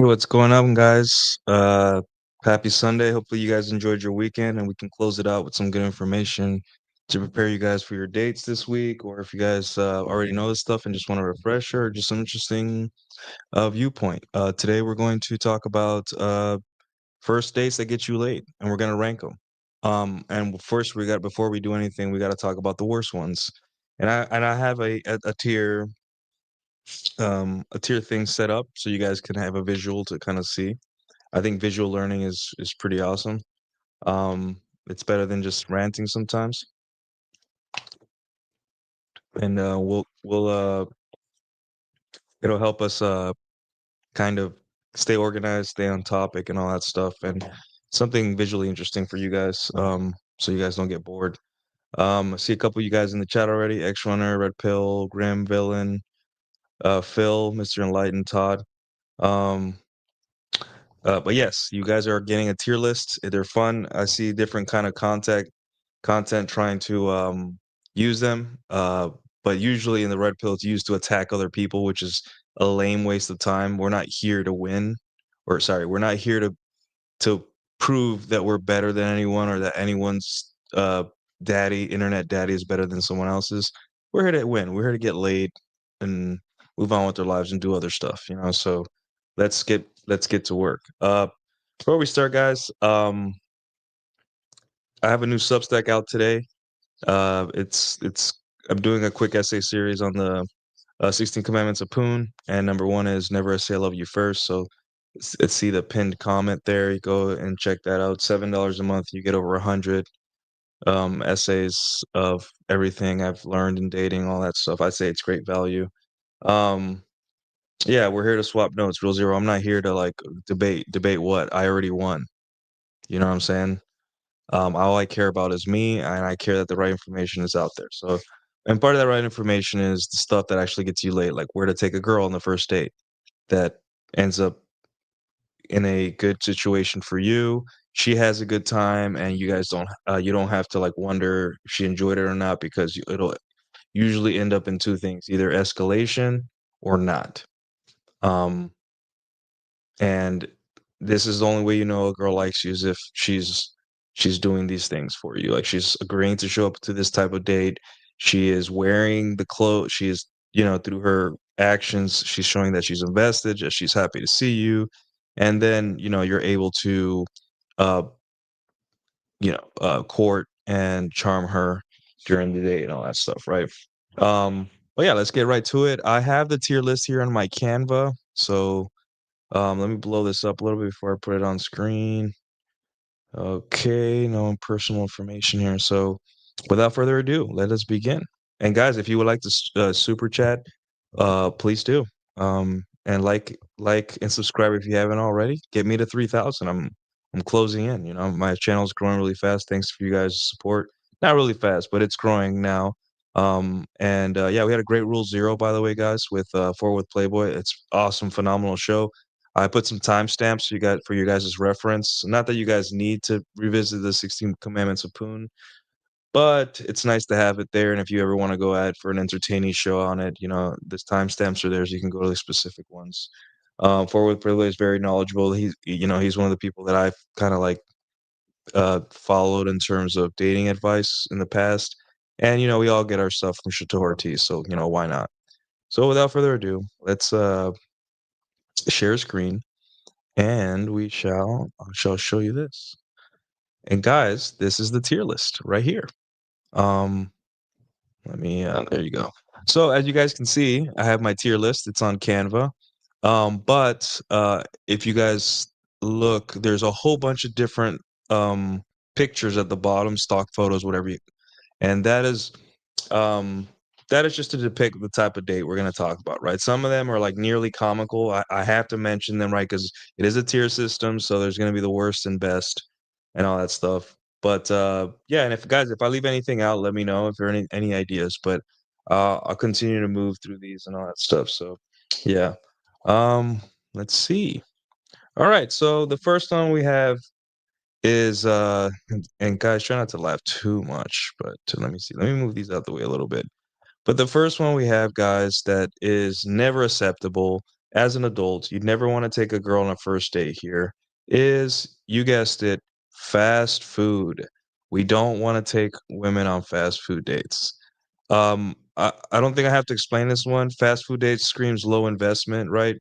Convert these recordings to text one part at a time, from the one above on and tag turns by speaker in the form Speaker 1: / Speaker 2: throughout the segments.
Speaker 1: Hey, what's going on, guys? Happy Sunday. Hopefully, you guys enjoyed your weekend and we can close it out with some good information to prepare you guys for your dates this week. Or if you guys already know this stuff and just want a refresher or just some interesting viewpoint. Today, we're going to talk about first dates that get you late and we're going to rank them. And first, before we do anything, we got to talk about the worst ones. And I have a tier thing set up so you guys can have a visual to kind of see. I think visual learning is pretty awesome. It's better than just ranting sometimes, and we'll it'll help us kind of stay organized, stay on topic, and all that stuff, and something visually interesting for you guys. So you guys don't get bored. I see a couple of you guys in the chat already: X Runner, Red Pill, Grim Villain, Phil, Mr. Enlightened, Todd. Um, but yes, you guys are getting a tier list. They're fun. I see different kind of content trying to use them. But usually in the red pill, it's used to attack other people, which is a lame waste of time. We're not here to win, or sorry, we're not here to prove that we're better than anyone or that anyone's internet daddy is better than someone else's. We're here to win. We're here to get laid and move on with their lives and do other stuff, you know. So let's get to work. Before we start, guys, I have a new Substack out today. It's I'm doing a quick essay series on the 16 Commandments of Poon, and number one is never say I love you first. So see the pinned comment there. You go and check that out. $7 a month, you get over 100 essays of everything I've learned in dating, all that stuff. I'd say it's great value. Um, yeah, we're here to swap notes, Real Zero. I'm not here to like debate what I already won. You know what I'm saying? All I care about is me, and I care that the right information is out there. So, and part of that right information is the stuff that actually gets you late, like where to take a girl on the first date that ends up in a good situation for you. She has a good time, and you don't have to like wonder if she enjoyed it or not because it'll usually end up in two things: either escalation or not. Um, and this is the only way you know a girl likes you is if she's doing these things for you. Like she's agreeing to show up to this type of date. She is wearing the clothes. She is, through her actions, she's showing that she's invested, that she's happy to see you. And then, you're able to uh, court and charm her during the day and all that stuff, right? But yeah, let's get right to it. I have the tier list here on my Canva. So let me blow this up a little bit before I put it on screen. Okay, no personal information here. So without further ado, let us begin. And guys, if you would like to super chat, please do. And like and subscribe if you haven't already. Get me to 3,000. I'm closing in. My channel's growing really fast. Thanks for you guys' support. Not really fast, but it's growing now. And yeah, we had a great Rule Zero, by the way, guys, with Forward with Playboy. It's awesome, phenomenal show. I put some timestamps for you guys' reference. Not that you guys need to revisit the 16 Commandments of Poon, but it's nice to have it there. And if you ever want to go add for an entertaining show on it, this timestamps are there, so you can go to the specific ones. Forward Privilege is very knowledgeable. He's one of the people that I've kind of like followed in terms of dating advice in the past. And we all get our stuff from Chateau Ortiz, so why not? So without further ado, let's share screen. and I shall show you this. And guys, this is the tier list right here. Um, Let me, there you go. So as you guys can see, I have my tier list. It's on Canva. But if you guys look, there's a whole bunch of different um, pictures at the bottom, stock photos, whatever you, and um, that is just to depict the type of date we're going to talk about, right? Some of them are like nearly comical. I have to mention them, right? Because it is a tier system, so there's going to be the worst and best and all that stuff. But yeah, and if I leave anything out, let me know if there are any ideas. But I'll continue to move through these and all that stuff. So yeah. Um, let's see. All right, so the first one we have is and guys, try not to laugh too much, but let me see. Let me move these out the way a little bit. But the first one we have, guys, that is never acceptable as an adult. You'd never want to take a girl on a first date here is, you guessed it, fast food. We don't want to take women on fast food dates. I don't think I have to explain this one. Fast food dates screams low investment, right?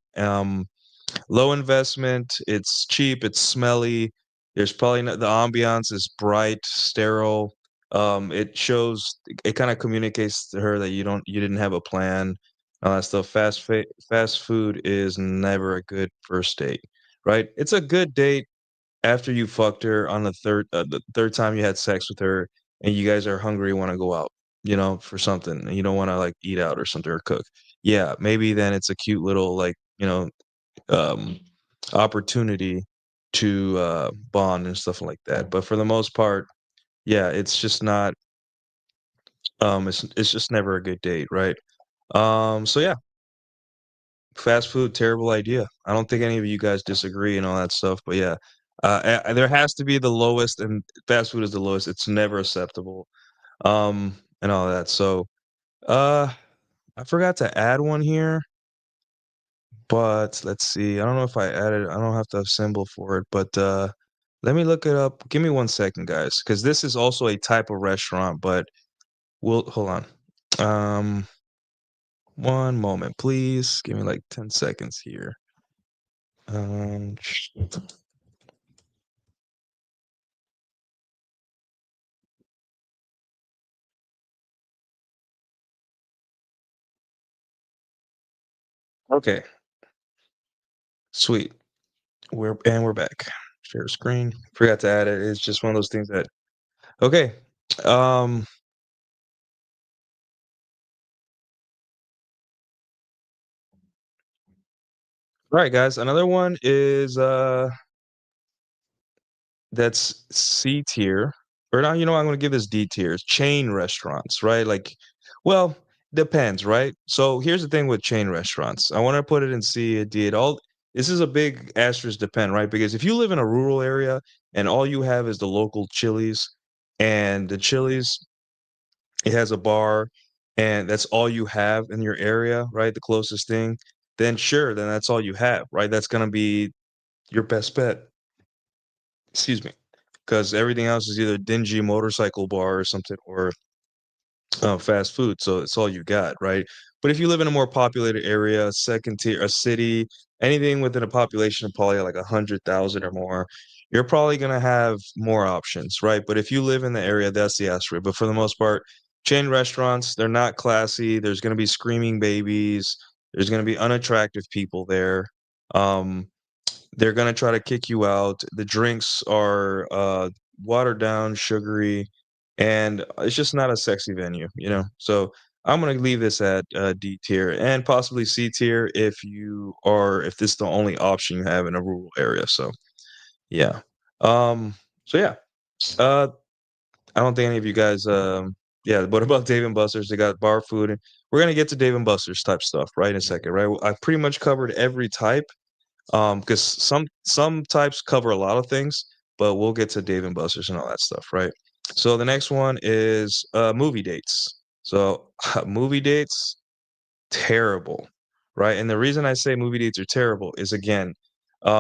Speaker 1: Low investment, it's cheap, it's smelly. There's probably not, the ambiance is bright, sterile. It shows, it kind of communicates to her that you didn't have a plan, all that stuff. Fast food is never a good first date, right? It's a good date after you fucked her on the third time you had sex with her, and you guys are hungry, want to go out, for something, and you don't want to like eat out or something or cook. Yeah, maybe then it's a cute little like, um, opportunity to bond and stuff like that. But for the most part, yeah, it's just not. It's just never a good date, right? So yeah, fast food, terrible idea. I don't think any of you guys disagree and all that stuff. But yeah, there has to be the lowest, and fast food is the lowest. It's never acceptable. And all that. So uh, I forgot to add one here. But let's see. I don't know if I added, I don't have to have symbol for it, but let me look it up. Give me 1 second, guys, because this is also a type of restaurant, but we'll hold on. Um, one moment, please. Give me like 10 seconds here. Um, okay, sweet. We're back. Share screen. Forgot to add it. It's just one of those things that okay. Um, all right, guys. Another one is that's C tier, or now, I'm gonna give this D tiers. Chain restaurants, right? Like, well, depends, right? So here's the thing with chain restaurants. I want to put it in C or D. It all This is a big asterisk depend, right? Because if you live in a rural area and all you have is the local Chili's, and the Chili's, it has a bar, and that's all you have in your area, right? The closest thing, then sure, then that's all you have, right? That's gonna be your best bet. Excuse me, because everything else is either dingy motorcycle bar or something, or fast food. So it's all you got, right? But if you live in a more populated area, second tier, a city, anything within a population of probably like 100,000 or more, you're probably gonna have more options, right? But if you live in the area, that's the asterisk. But for the most part, chain restaurants, they're not classy. There's gonna be screaming babies. There's gonna be unattractive people there. Um, they're gonna try to kick you out. The drinks are, watered down, sugary, and it's just not a sexy venue, you know? So, I'm gonna leave this at, D tier and possibly C tier if this is the only option you have in a rural area, so, yeah. So yeah, uh, I don't think any of you guys, yeah, what about Dave& and Buster's? They got bar food, and we're gonna get to Dave& and Buster's type stuff right in a second, right? I've pretty much covered every type. Because some types cover a lot of things, but we'll get to Dave and Buster's and all that stuff, right? So the next one is movie dates. So movie dates, terrible, right? And the reason I say movie dates are terrible is, again,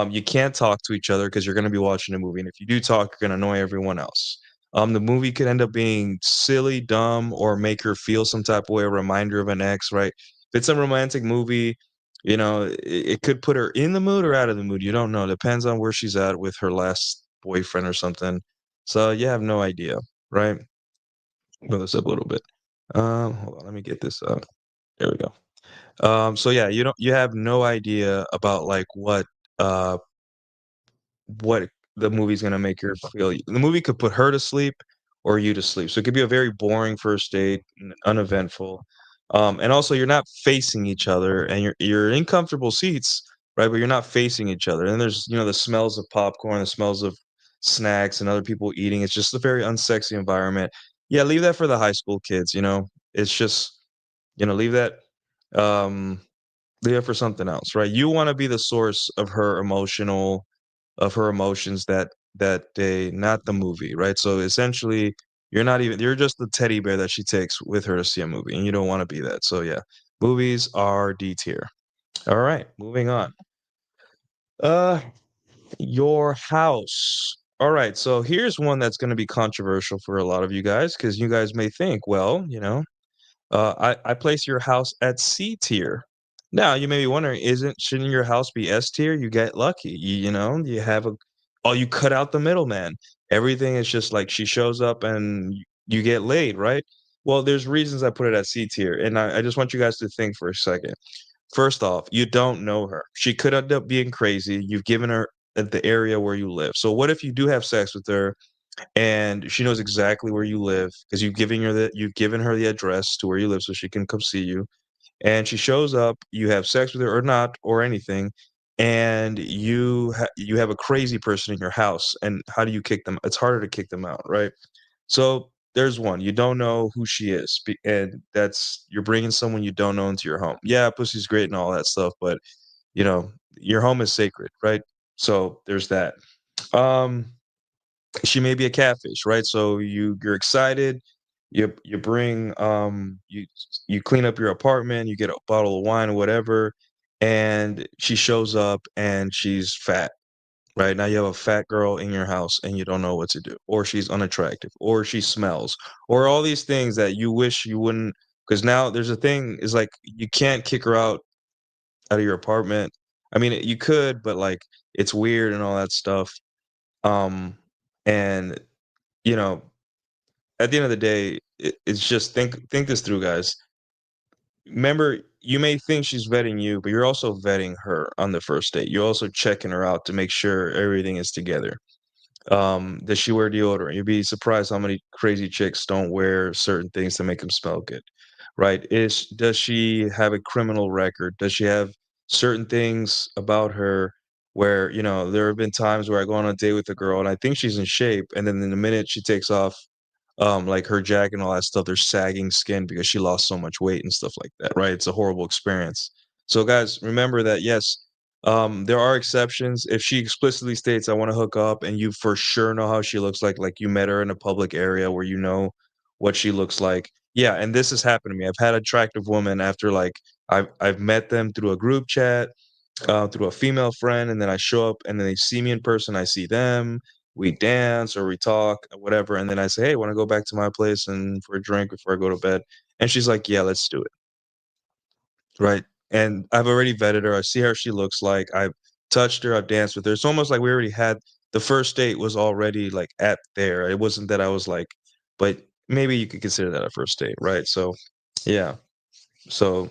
Speaker 1: you can't talk to each other because you're going to be watching a movie, and if you do talk, you're going to annoy everyone else. The movie could end up being silly, dumb, or make her feel some type of way, a reminder of an ex, right? If it's a romantic movie, it could put her in the mood or out of the mood. You don't know. Depends on where she's at with her last boyfriend or something. So you have no idea, right? Move this up a little bit. Hold on, let me get this up. There we go. So yeah, you have no idea about like what the movie's gonna make her feel. The movie could put her to sleep or you to sleep. So it could be a very boring first date, uneventful. And also you're not facing each other and you're in comfortable seats, right? But you're not facing each other. And there's, the smells of popcorn, the smells of snacks and other people eating. It's just a very unsexy environment. Yeah, leave that for the high school kids. It's just, leave that um leave it for something else, right? You want to be the source of her emotions that day, not the movie, right? So essentially, you're just the teddy bear that she takes with her to see a movie, and you don't want to be that. So yeah, movies are D tier. All right, moving on. Uh, your house. All right, so here's one that's going to be controversial for a lot of you guys because you guys may think, well, I place your house at C tier. Now you may be wondering, shouldn't your house be S tier? You get lucky. You have you cut out the middleman. Everything is just like she shows up and you get laid, right? Well, there's reasons I put it at C tier, and I just want you guys to think for a second. First off, you don't know her. She could end up being crazy. You've given her the area where you live. So what if you do have sex with her and she knows exactly where you live because you've given her the address to where you live so she can come see you, and she shows up, you have sex with her or not or anything, and you have a crazy person in your house, and how do you kick them? It's harder to kick them out, right? So there's one, you don't know who she is, and that's you're bringing someone you don't know into your home. Yeah, pussy's great and all that stuff, but you know your home is sacred, right? So there's that. um she may be a catfish, right? So you're excited, you bring you clean up your apartment, you get a bottle of wine or whatever, and she shows up and she's fat. Right now you have a fat girl in your house and you don't know what to do, or she's unattractive, or she smells, or all these things that you wish you wouldn't. Because now there's a thing is like you can't kick her out of your apartment. I mean, you could, but like it's weird and all that stuff. Um, and you know, at the end of the day, it's just think this through, guys. Remember, you may think she's vetting you, but you're also vetting her on the first date. You're also checking her out to make sure everything is together. Does she wear deodorant? You'd be surprised how many crazy chicks don't wear certain things to make them smell good, right? Does she have a criminal record? Does she have certain things about her where, there have been times where I go on a date with a girl and I think she's in shape, and then in the minute she takes off like her jacket and all that stuff, there's sagging skin because she lost so much weight and stuff like that, right? It's a horrible experience. So guys, remember that yes, there are exceptions. If she explicitly states I want to hook up and you for sure know how she looks like you met her in a public area where you know what she looks like. Yeah, and this has happened to me. I've had attractive women after like I've met them through a group chat, through a female friend, and then I show up, and then they see me in person. I see them. We dance or we talk, or whatever, and then I say, "Hey, want to go back to my place and for a drink before I go to bed?" And she's like, "Yeah, let's do it." Right? And I've already vetted her. I see how she looks like. I've touched her. I've danced with her. It's almost like we already had the first date was already like at there. It wasn't that I was like, but maybe you could consider that a first date, right? So, yeah. So,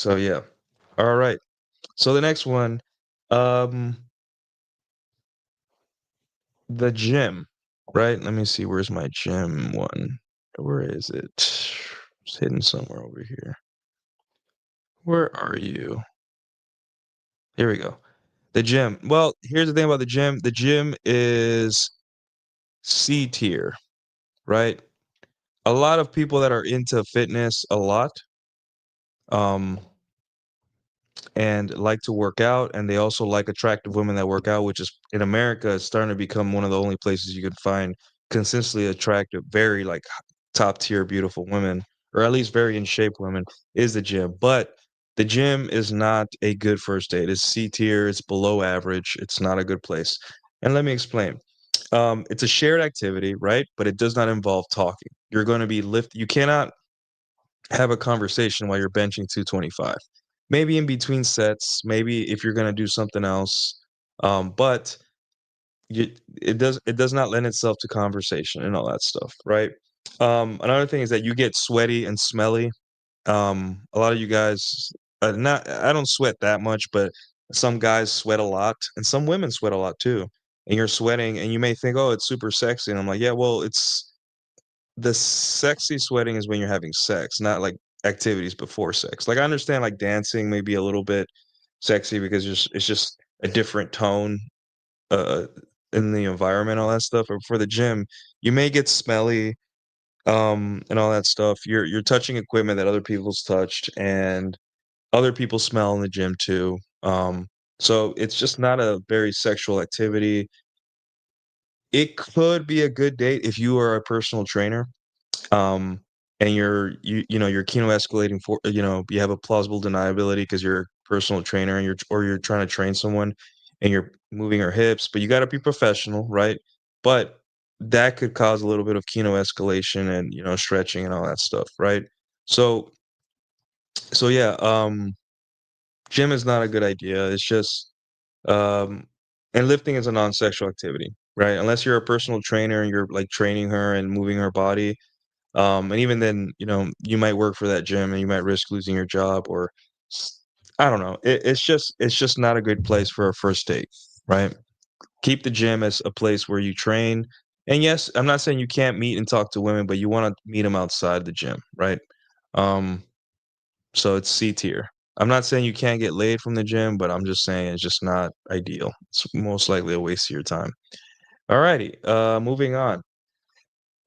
Speaker 1: yeah. All right. So the next one, um, the gym, right? Let me see. Where's my gym one? Where is it? It's hidden somewhere over here. Where are you? Here we go. The gym. Well, here's the thing about the gym. The gym is C tier, right? A lot of people that are into fitness a lot, um, and like to work out, and they also like attractive women that work out, which is in America, it's starting to become one of the only places you can find consistently attractive, very like top tier beautiful women, or at least very in shape women, is the gym. But the gym is not a good first date. It's C tier, it's below average, it's not a good place. And let me explain. It's a shared activity, right? But it does not involve talking. You're going to be you cannot have a conversation while you're benching 225. Maybe in between sets, maybe if you're gonna do something else, but you it does not lend itself to conversation and all that stuff, right? Another thing is that you get sweaty and smelly. A lot of you guys, not I don't sweat that much, but some guys sweat a lot, and some women sweat a lot too. And you're sweating, and you may think, "Oh, it's super sexy," and I'm like, "Yeah, well, it's the sexy sweating is when you're having sex, not like activities before sex." Like I understand, like dancing may be a little bit sexy because it's just a different tone uh, in the environment, all that stuff. Or for the gym, you may get smelly, and all that stuff. You're touching equipment that other people's touched, and other people smell in the gym too. So it's just not a very sexual activity. It could be a good date if you are a personal trainer, um, and you know you're kino escalating for you have a plausible deniability because you're a personal trainer and you're trying to train someone and you're moving her hips, but you got to be professional, right? But that could cause a little bit of kino escalation and stretching and all that stuff, right? So yeah, gym is not a good idea. It's just um, and lifting is a non-sexual activity, right? Unless you're a personal trainer and you're like training her and moving her body, and even then, you might work for that gym and you might risk losing your job or I don't know. It's just not a good place for a first date, right? Keep the gym as a place where you train. And yes, I'm not saying you can't meet and talk to women, but you want to meet them outside the gym, right? Um, so it's C tier. I'm not saying you can't get laid from the gym, but I'm just saying it's just not ideal. It's most likely a waste of your time. Alrighty, moving on.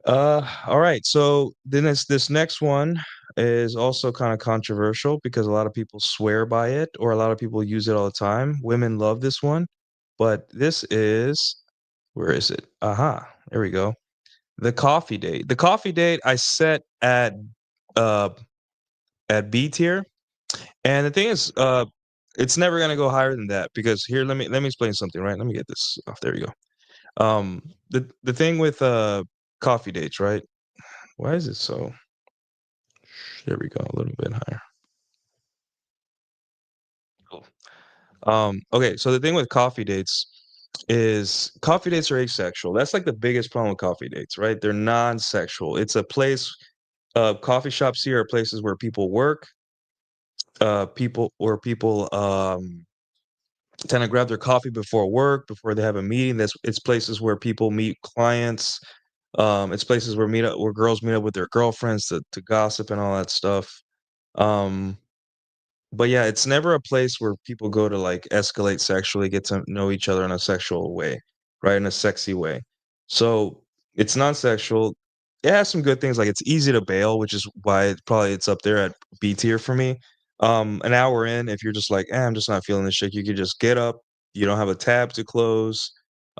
Speaker 1: All right. So then this next one is also kind of controversial because a lot of people swear by it or a lot of people use it all the time. Women love this one, but this is where is it? Aha, there we go. The coffee date. The coffee date I set uh at B tier. And the thing is, it's never gonna go higher than that because here let me explain something, right? Let me get this off. There you go. The thing with coffee dates, right? Why is it so there we go, a little bit higher. Cool. Okay, so the thing with coffee dates are asexual. That's like the biggest problem with coffee dates, right? They're non-sexual. It's a place, coffee shops here are places where people work, people tend to grab their coffee before work, before they have a meeting. It's places where people meet clients. It's places where girls meet up with their girlfriends to gossip and all that stuff. Um, But yeah, it's never a place where people go to, like, escalate sexually, get to know each other in a sexual way, right? In a sexy way. So, it's non-sexual. It has some good things, like, it's easy to bail, which is why it's up there at B tier for me. An hour in, if you're just like, I'm just not feeling this shit," you could just get up, you don't have a tab to close,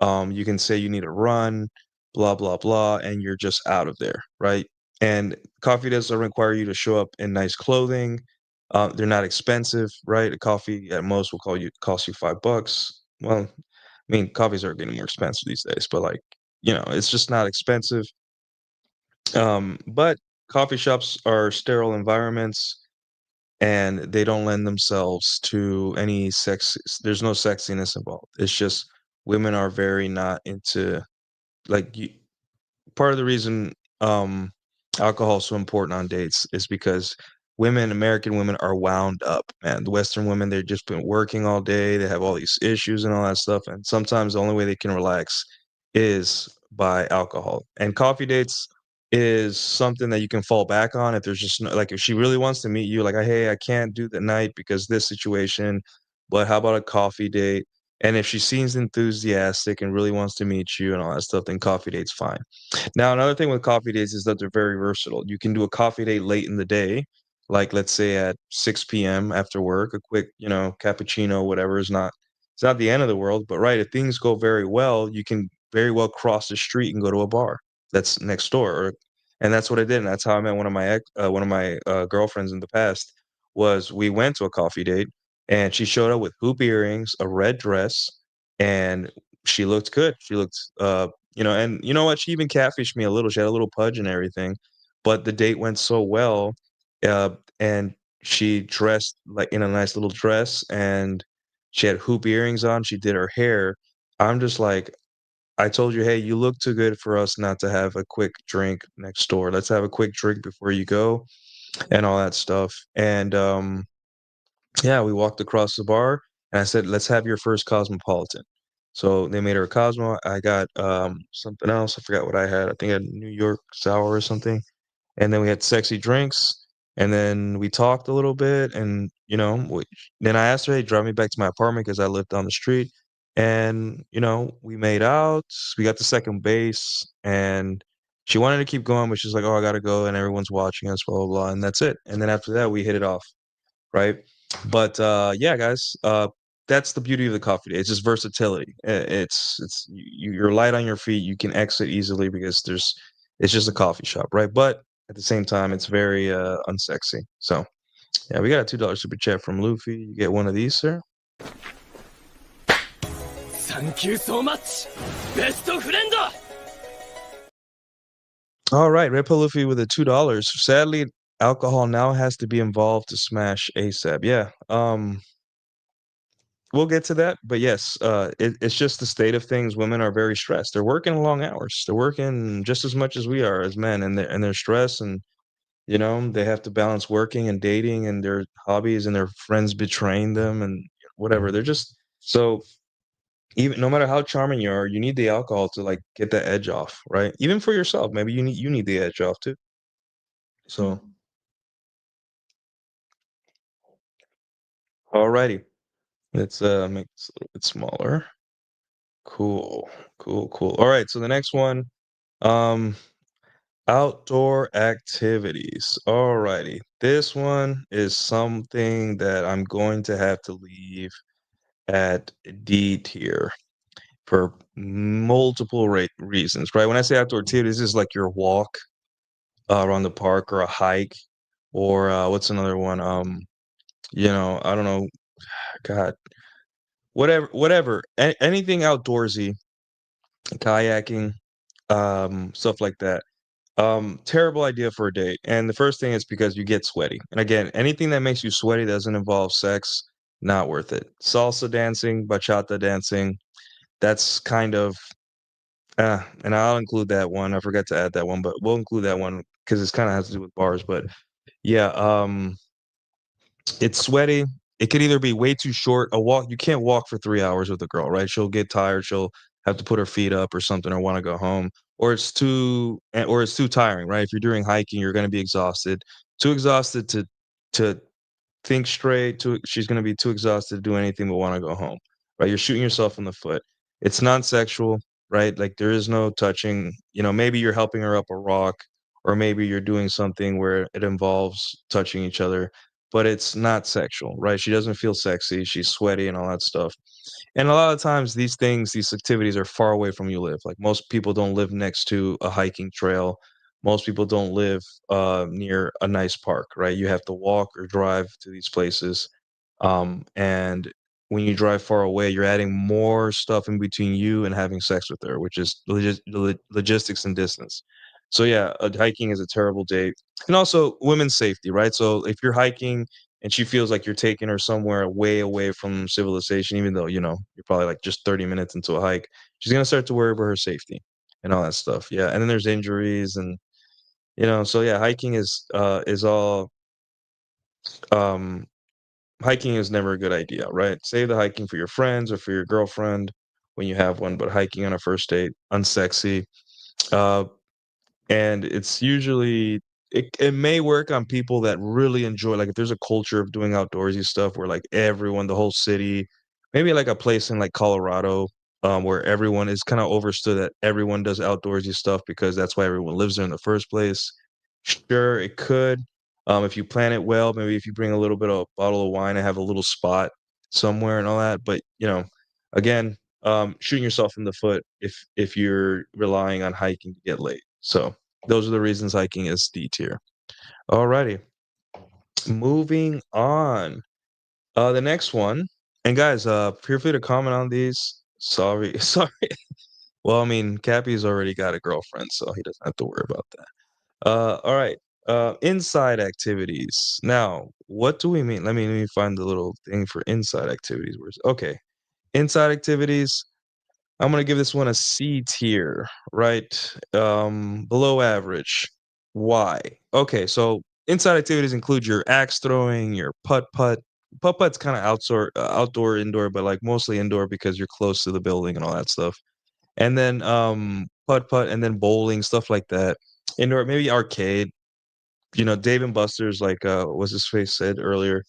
Speaker 1: you can say you need to run, blah, blah, blah, and you're just out of there, right? And coffee doesn't require you to show up in nice clothing, they're not expensive, right? A coffee at most will cost you $5. Well, I mean, coffees are getting more expensive these days, but like, it's just not expensive. But coffee shops are sterile environments and they don't lend themselves to any sex. There's no sexiness involved. It's just women are very not into like part of the reason alcohol is so important on dates is because American women are wound up, man. The Western women, they've just been working all day. They have all these issues and all that stuff. And sometimes the only way they can relax is by alcohol. And coffee dates is something that you can fall back on if there's just no, like if she really wants to meet you, like, hey, I can't do the night because this situation, but how about a coffee date? And if she seems enthusiastic and really wants to meet you and all that stuff, then coffee date's fine. Now, another thing with coffee dates is that they're very versatile. You can do a coffee date late in the day, like let's say at 6 p.m. after work, a quick, cappuccino, whatever is not it's not the end of the world, but right, if things go very well, you can very well cross the street and go to a bar that's next door. And that's what I did. And that's how I met one of my girlfriends in the past was we went to a coffee date and she showed up with hoop earrings, a red dress, and she looked good. She looked and you know what? She even catfished me a little. She had a little pudge and everything, but the date went so well, and she dressed like in a nice little dress, and she had hoop earrings on. She did her hair. I'm just like, I told you, hey, you look too good for us not to have a quick drink next door. Let's have a quick drink before you go, and all that stuff. And yeah, we walked across the bar, and I said, "Let's have your first Cosmopolitan." So they made her a Cosmo. I got something else. I forgot what I had. I think I had New York Sour or something. And then we had sexy drinks, and then we talked a little bit, and then I asked her, "Hey, drive me back to my apartment," because I lived down the street. And we made out. We got to second base, and she wanted to keep going, but she's like, "Oh, I gotta go," and everyone's watching us, blah blah blah, and that's it. And then after that, we hit it off, right? But yeah, guys, that's the beauty of the coffee day. It's just versatility. It's you're light on your feet. You can exit easily because it's just a coffee shop, right? But at the same time, it's very unsexy. So yeah, we got a $2 super chat from Luffy. You get one of these, sir.
Speaker 2: Thank you so much, best friend.
Speaker 1: All right, Red Pill Luffy with a $2. Sadly, alcohol now has to be involved to smash ASAP. Yeah. We'll get to that, but yes, it's just the state of things. Women are very stressed. They're working long hours. They're working just as much as we are as men, and they're stressed, and they have to balance working and dating and their hobbies and their friends betraying them and whatever. They're just so even no matter how charming you are, you need the alcohol to like get that edge off, right? Even for yourself, maybe you need the edge off too. So, alrighty, let's make this a little bit smaller. Cool, cool, cool. All right, so the next one. Um, Outdoor activities. Alrighty. This one is something that I'm going to have to leave at D tier for multiple reasons, right? When I say outdoor activities, this is like your walk around the park or a hike or what's another one? I don't know. God, whatever. Anything outdoorsy, kayaking, stuff like that. Terrible idea for a date. And the first thing is because you get sweaty. And again, anything that makes you sweaty doesn't involve sex, not worth it. Salsa dancing, bachata dancing, that's kind of and I'll include that one. I forgot to add that one, but we'll include that one because it's kind of has to do with bars. But yeah, it's sweaty. It could either be way too short. A walk, you can't walk for 3 hours with a girl, right? She'll get tired. She'll have to put her feet up or something, or want to go home, or it's too tiring, right? If you're doing hiking, you're going to be exhausted, too exhausted to think straight. She's going to be too exhausted to do anything but want to go home, right? You're shooting yourself in the foot. It's non-sexual, right? Like there is no touching. Maybe you're helping her up a rock, or maybe you're doing something where it involves touching each other, but it's not sexual, right? She doesn't feel sexy. She's sweaty and all that stuff. And a lot of times these activities are far away from you live. Like most people don't live next to a hiking trail. Most people don't live near a nice park, right? You have to walk or drive to these places. And when you drive far away, you're adding more stuff in between you and having sex with her, which is logistics and distance. So yeah, hiking is a terrible date. And also women's safety, right? So if you're hiking and she feels like you're taking her somewhere way away from civilization, even though you're probably like just 30 minutes into a hike, she's gonna start to worry about her safety and all that stuff. Yeah, and then there's injuries, and so yeah, um hiking is never a good idea, right? Save the hiking for your friends or for your girlfriend when you have one, but hiking on a first date, unsexy. Uh, and it's usually it may work on people that really enjoy, like if there's a culture of doing outdoorsy stuff where like everyone, the whole city, maybe like a place in like Colorado, where everyone is kind of overstood that everyone does outdoorsy stuff because that's why everyone lives there in the first place. Sure, it could. If you plan it well, maybe if you bring a little bit of a bottle of wine and have a little spot somewhere and all that. But again, shooting yourself in the foot if you're relying on hiking to get laid. So those are the reasons hiking is D tier. Alrighty, moving on. The next one, and guys, feel free to comment on these. Sorry, sorry. Well, I mean, Cappy's already got a girlfriend, so he doesn't have to worry about that. All right. Inside activities. Now, what do we mean? Let me find the little thing for inside activities. Where's okay? Inside activities. I'm gonna give this one a C tier, right? Below average. Why? Okay, so inside activities include your axe throwing, your putt putt. Putt putt's kind of outdoor, indoor, but like mostly indoor because you're close to the building and all that stuff. And then putt putt, and then bowling, stuff like that. Indoor, maybe arcade. Dave and Buster's, like what's his face said earlier.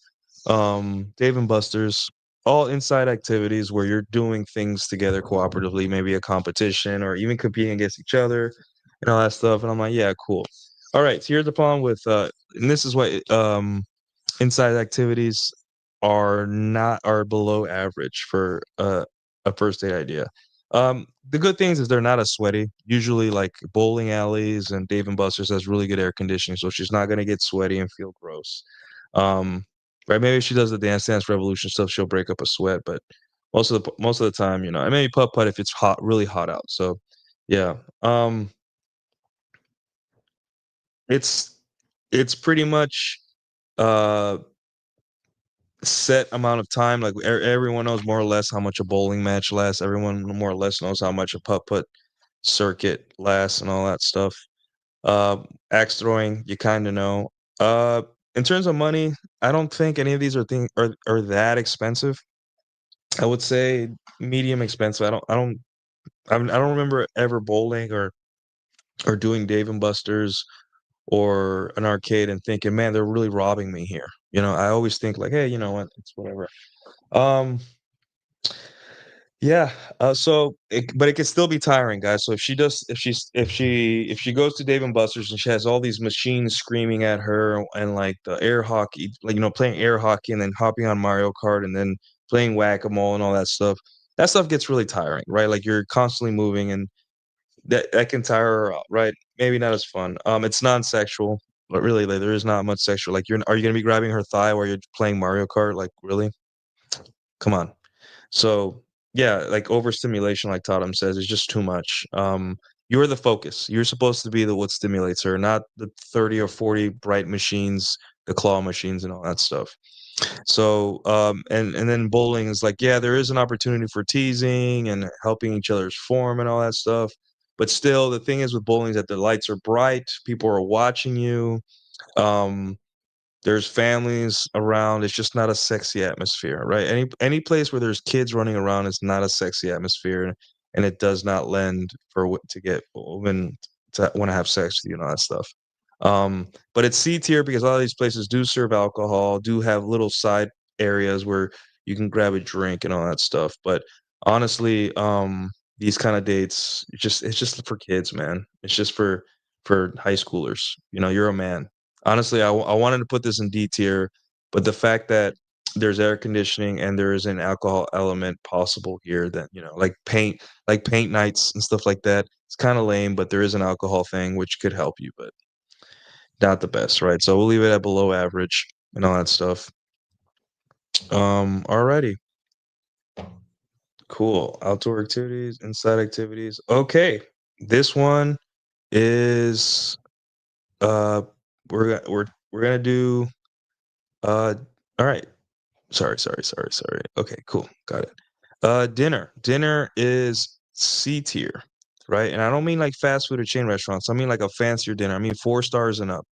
Speaker 1: Dave and Buster's, all inside activities where you're doing things together cooperatively, maybe a competition or even competing against each other and all that stuff. And I'm like, yeah, cool. All right, so here's the problem with and this is what inside activities are below average for a first date idea. The good things is they're not as sweaty. Usually, like bowling alleys and Dave and Buster's has really good air conditioning, so she's not gonna get sweaty and feel gross. Um, right? Maybe if she does the Dance Dance Revolution stuff, she'll break up a sweat, but most of the time, and maybe putt putt if it's hot, really hot out. So, yeah, it's it's pretty much uh set amount of time. Like everyone knows more or less how much a bowling match lasts. Everyone more or less knows how much a putt putt circuit lasts and all that stuff. Uh, Axe throwing, you kind of know. Uh, in terms of money, I don't think any of these are that expensive. I would say medium expensive. I don't remember ever bowling or doing Dave and Buster's or an arcade and thinking, man, they're really robbing me here. I always think like, hey, you know what, it's whatever. Um, Yeah, but it can still be tiring, guys. So if she goes to Dave and Buster's and she has all these machines screaming at her and like the air hockey, like playing air hockey and then hopping on Mario Kart and then playing whack-a-mole and all that stuff gets really tiring, right? Like you're constantly moving and that can tire her out, right? Maybe not as fun. It's non-sexual, but really like, there is not much sexual. Like are you gonna be grabbing her thigh while you're playing Mario Kart? Like really? Come on. So, yeah, like overstimulation, like Totem says, is just too much. You're the focus. You're supposed to be the what stimulates her, not the 30 or 40 bright machines, the claw machines and all that stuff. So, and then bowling is like, yeah, there is an opportunity for teasing and helping each other's form and all that stuff. But still, the thing is with bowling is that the lights are bright, people are watching you. Um, there's families around, it's just not a sexy atmosphere, right? Any place where there's kids running around is not a sexy atmosphere, and it does not lend for to get women to wanna have sex with you and all that stuff. But it's C tier because a lot of these places do serve alcohol, do have little side areas where you can grab a drink and all that stuff, but honestly, these kinda dates, it's just for kids, man. It's just for high schoolers. You're a man. Honestly, I wanted to put this in D tier, but the fact that there's air conditioning and there is an alcohol element possible here that, like paint nights and stuff like that, it's kinda lame, but there is an alcohol thing which could help you, but not the best, right? So we'll leave it at below average and all that stuff. Alrighty. Cool. Outdoor activities, inside activities. Okay. This one is uh we're gonna do uh all right. Sorry. Okay, cool. Got it. Dinner. Dinner is C tier, right? And I don't mean like fast food or chain restaurants. I mean like a fancier dinner. I mean 4 stars and up.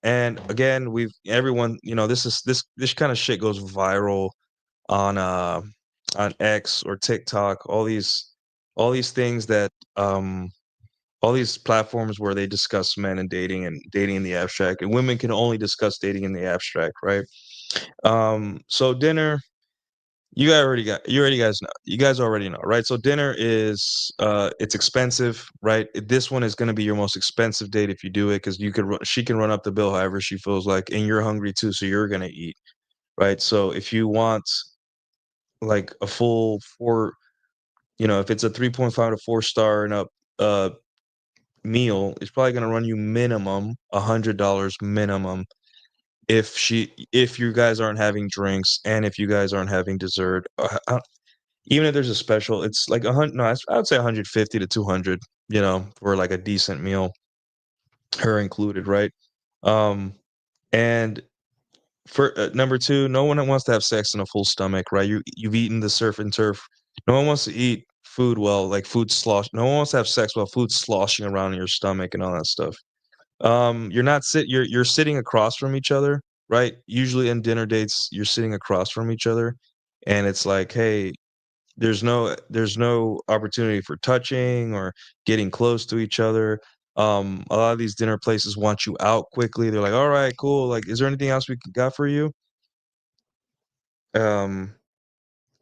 Speaker 1: And again, everyone, this kind of shit goes viral on uh on X or TikTok, all these things that all these platforms where they discuss men and dating in the abstract, and women can only discuss dating in the abstract, right? So dinner, you already guys know. You guys already know, right? So dinner is it's expensive, right? This one is going to be your most expensive date if you do it because she can run up the bill however she feels like, and you're hungry too, so you're going to eat, right? So if you want like a full four, if it's a 3.5 to 4 star and up uh meal, it's probably going to run you minimum $100 minimum if you guys aren't having drinks and if you guys aren't having dessert. Even if there's a special, it's like a hundred. No, I would say 150 to 200. For like a decent meal. her included, right? Um, and for number two, no one wants to have sex in a full stomach, right? You've eaten the surf and turf. No one wants to eat food while like food slosh. No one wants to have sex while food sloshing around in your stomach and all that stuff. You're not sit. You're sitting across from each other, right? Usually in dinner dates, you're sitting across from each other, and it's like, hey, there's no opportunity for touching or getting close to each other. A lot of these dinner places want you out quickly. They're like, "All right, cool. Like, is there anything else we got for you?" Um,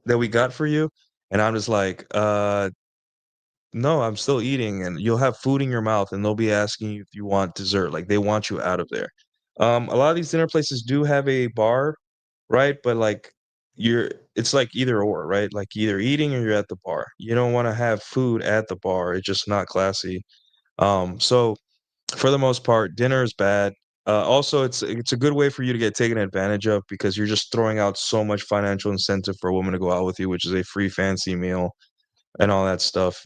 Speaker 1: that we got for you, and I'm just like, no, I'm still eating," and you'll have food in your mouth, and they'll be asking you if you want dessert. Like, they want you out of there. A lot of these dinner places do have a bar, right? But like, you're it's like either or, right? Like either eating or you're at the bar. You don't want to have food at the bar. It's just not classy. So for the most part, dinner is bad. Also, it's a good way for you to get taken advantage of because you're just throwing out so much financial incentive for a woman to go out with you, which is a free fancy meal and all that stuff.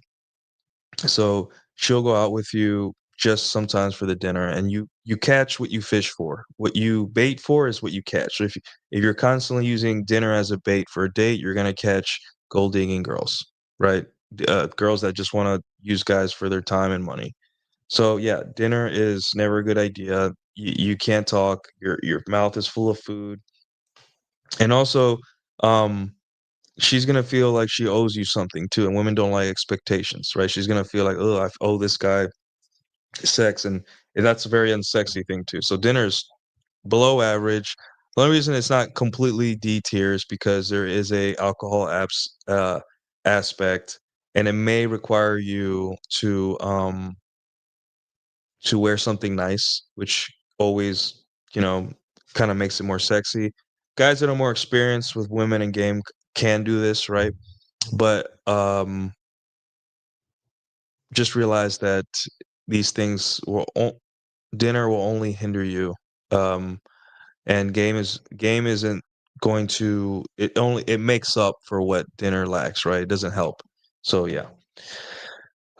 Speaker 1: So she'll go out with you just sometimes for the dinner, and you catch what you fish for. What you bait for is what you catch. So if you're constantly using dinner as a bait for a date, you're gonna catch gold digging girls, right? Girls that just want to use guys for their time and money. So yeah, dinner is never a good idea. You can't talk. Your mouth is full of food, and also, um, she's gonna feel like she owes you something too. And women don't like expectations, right? She's gonna feel like, oh, I owe this guy sex, and that's a very unsexy thing too. So dinner's below average. The only reason it's not completely D tier is because there is a alcohol aspect, and it may require you to wear something nice, which always, you know, kind of makes it more sexy. Guys that are more experienced with women in game can do this, right? But just realize that these things dinner will only hinder you. Um, and game isn't going to it makes up for what dinner lacks, right? It doesn't help. So yeah.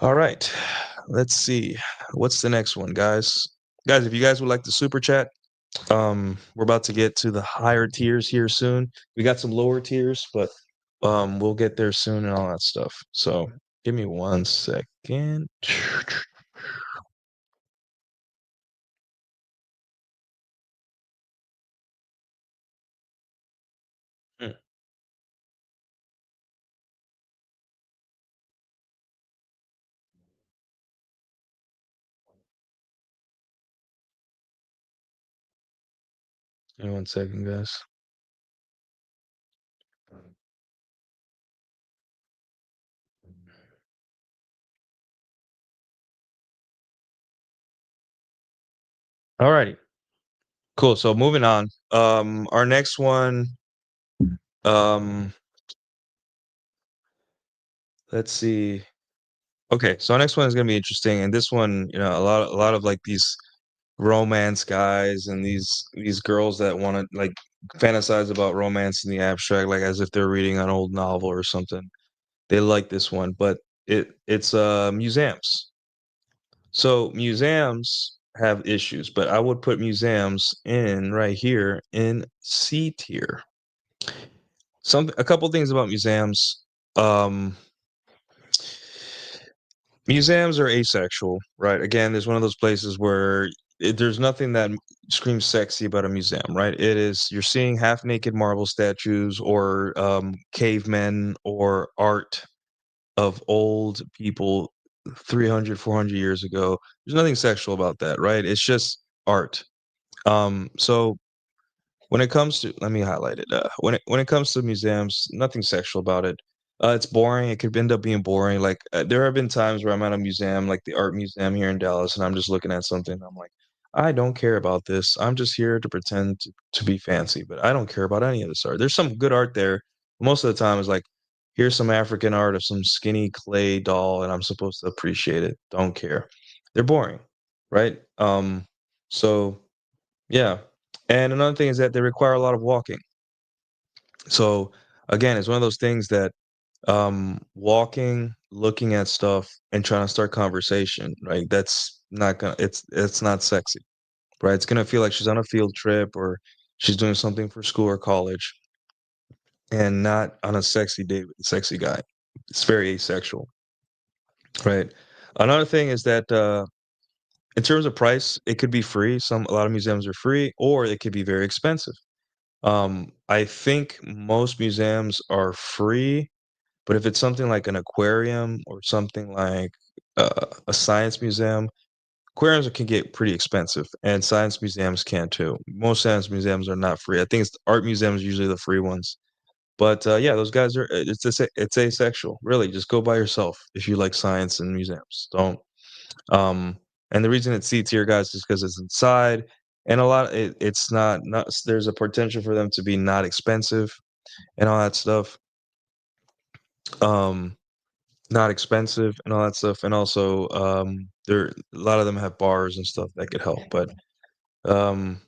Speaker 1: All right. Let's see. What's the next one, guys? Guys, if you guys would like to super chat, we're about to get to the higher tiers here soon. We got some lower tiers, but we'll get there soon and all that stuff. So give me 1 second. Hmm, give me 1 second, guys. All righty. Cool. So moving on. Our next one, um, let's see. Okay, so our next one is gonna be interesting, and this one, a lot of like these romance guys and these girls that want to like fantasize about romance in the abstract, like as if they're reading an old novel or something. They like this one, but it's museums. So museums have issues, but I would put museums in right here in C tier. A couple things about museums. Um, Museums are asexual, right? Again, there's one of those places where there's nothing that screams sexy about a museum, right? It is you're seeing half naked marble statues or cavemen or art of old people 300, 400 years ago. There's nothing sexual about that, right? It's just art. So when it comes to let me highlight it. When it comes to museums, nothing sexual about it. It's boring. It could end up being boring. Like there have been times where I'm at a museum, like the art museum here in Dallas, and I'm just looking at something. And I'm like, I don't care about this. I'm just here to pretend to be fancy, but I don't care about any of this art. There's some good art there. Most of the time, it's like, here's some African art of some skinny clay doll, and I'm supposed to appreciate it. Don't care. They're boring, right? So yeah. And another thing is that they require a lot of walking. So again, it's one of those things that walking, looking at stuff, and trying to start conversation, right? not gonna it's not sexy, right? It's gonna feel like she's on a field trip or she's doing something for school or college and not on a sexy date with a sexy guy. It's very asexual, right? Another thing is that in terms of price, it could be free. A lot of museums are free, or it could be very expensive. I think most museums are free, but if it's something like an aquarium or something like a science museum, aquariums can get pretty expensive, and science museums can too. Most science museums are not free. I think it's art museums usually the free ones. But yeah, those guys are it's asexual. Really, just go by yourself if you like science and museums. Don't and the reason it's C tier, guys, is because it's inside, and it's not. There's a potential for them to be not expensive and all that stuff. Um, Not expensive and all that stuff, and also there a lot of them have bars and stuff that could help. But um,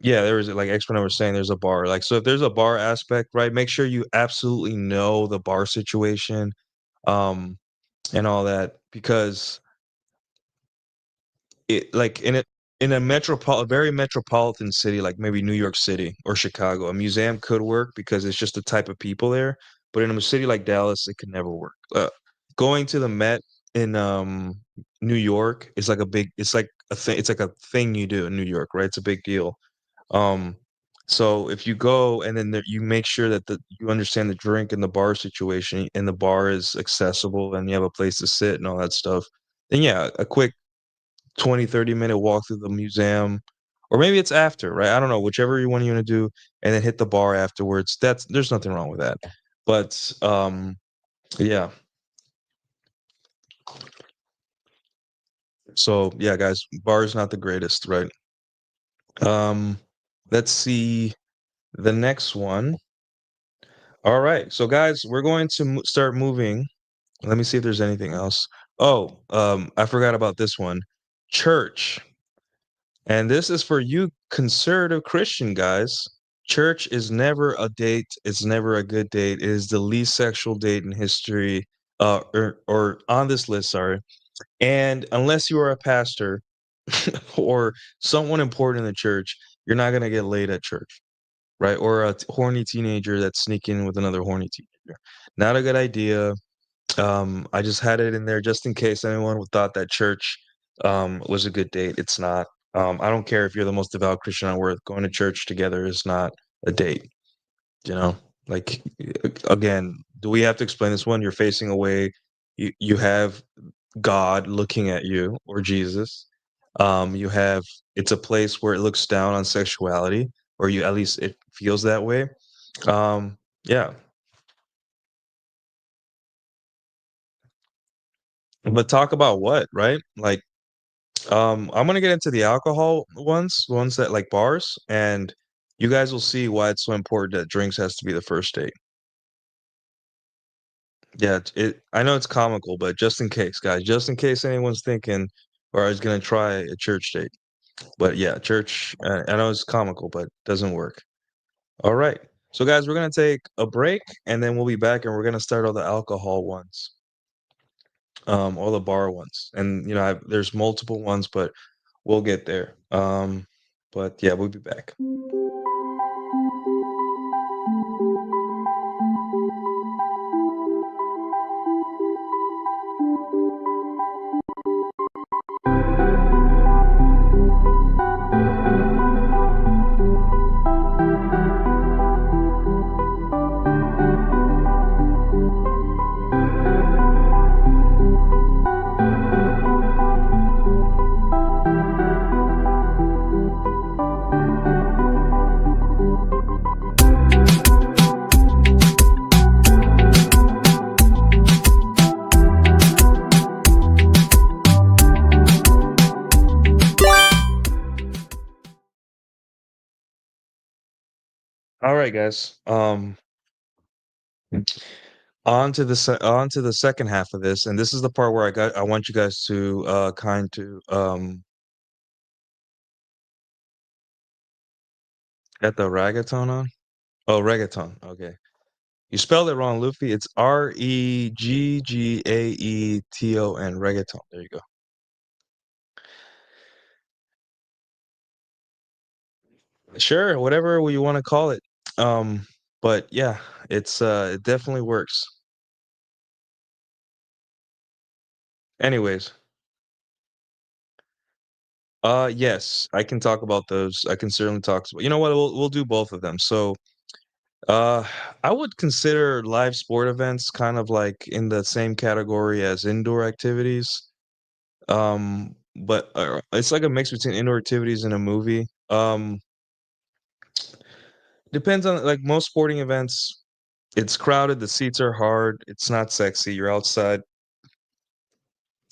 Speaker 1: yeah, there is like X-Men was saying, there's a bar. Like so, if there's a bar aspect, right? Make sure you absolutely know the bar situation, um, and all that because it like in a very metropolitan city like maybe New York City or Chicago, a museum could work because it's just the type of people there. But in a city like Dallas, it could never work. Going to the Met in New York is like it's like a thing. It's like a thing you do in New York, right? It's a big deal. Um, so if you go and then you make sure that you understand the drink and the bar situation and the bar is accessible and you have a place to sit and all that stuff, then yeah, a quick 20-30 minute walk through the museum, or maybe it's after, right? I don't know, whichever one you want to do, and then hit the bar afterwards. There's nothing wrong with that. But yeah. So yeah, guys, bar is not the greatest, right? Um, let's see the next one. All right, so guys, we're going to start moving. Let me see if there's anything else. Oh, I forgot about this one. Church. And this is for you conservative Christian guys. Church is never a date. It's never a good date. It is the least sexual date in history, or on this list, sorry. And unless you are a pastor or someone important in the church, you're not gonna get laid at church, right? Or a horny teenager that's sneaking with another horny teenager. Not a good idea. I just had it in there just in case anyone thought that church was a good date. It's not. I don't care if you're the most devout Christian on earth. Going to church together is not a date. You know, like again, do we have to explain this one? You're facing away. You have God looking at you or Jesus. You have it's a place where it looks down on sexuality, or you at least it feels that way. Yeah, but talk about what, right? Like I'm gonna get into the alcohol ones that like bars, and you guys will see why it's so important that drinks has to be the first date. Yeah, I know it's comical, but just in case, guys, just in case anyone's thinking, or I was gonna try a church date. But yeah, church. I know it's comical, but doesn't work. All right, so guys, we're gonna take a break, and then we'll be back, and we're gonna start all the alcohol ones, all the bar ones, and there's multiple ones, but we'll get there. But yeah, we'll be back. All right, guys. On to the second half of this, and this is the part where I want you guys to kind to get the reggaeton on. Oh, reggaeton. Okay. You spelled it wrong, Luffy. It's Regggaeton. Reggaeton. There you go. Sure, whatever you wanna call it. But yeah, it definitely works. Anyways, yes, I can talk about those. I can certainly talk about you know what? We'll do both of them. So, uh, I would consider live sport events kind of like in the same category as indoor activities. But, it's like a mix between indoor activities and a movie. Depends on like most sporting events, it's crowded, the seats are hard, it's not sexy, you're outside,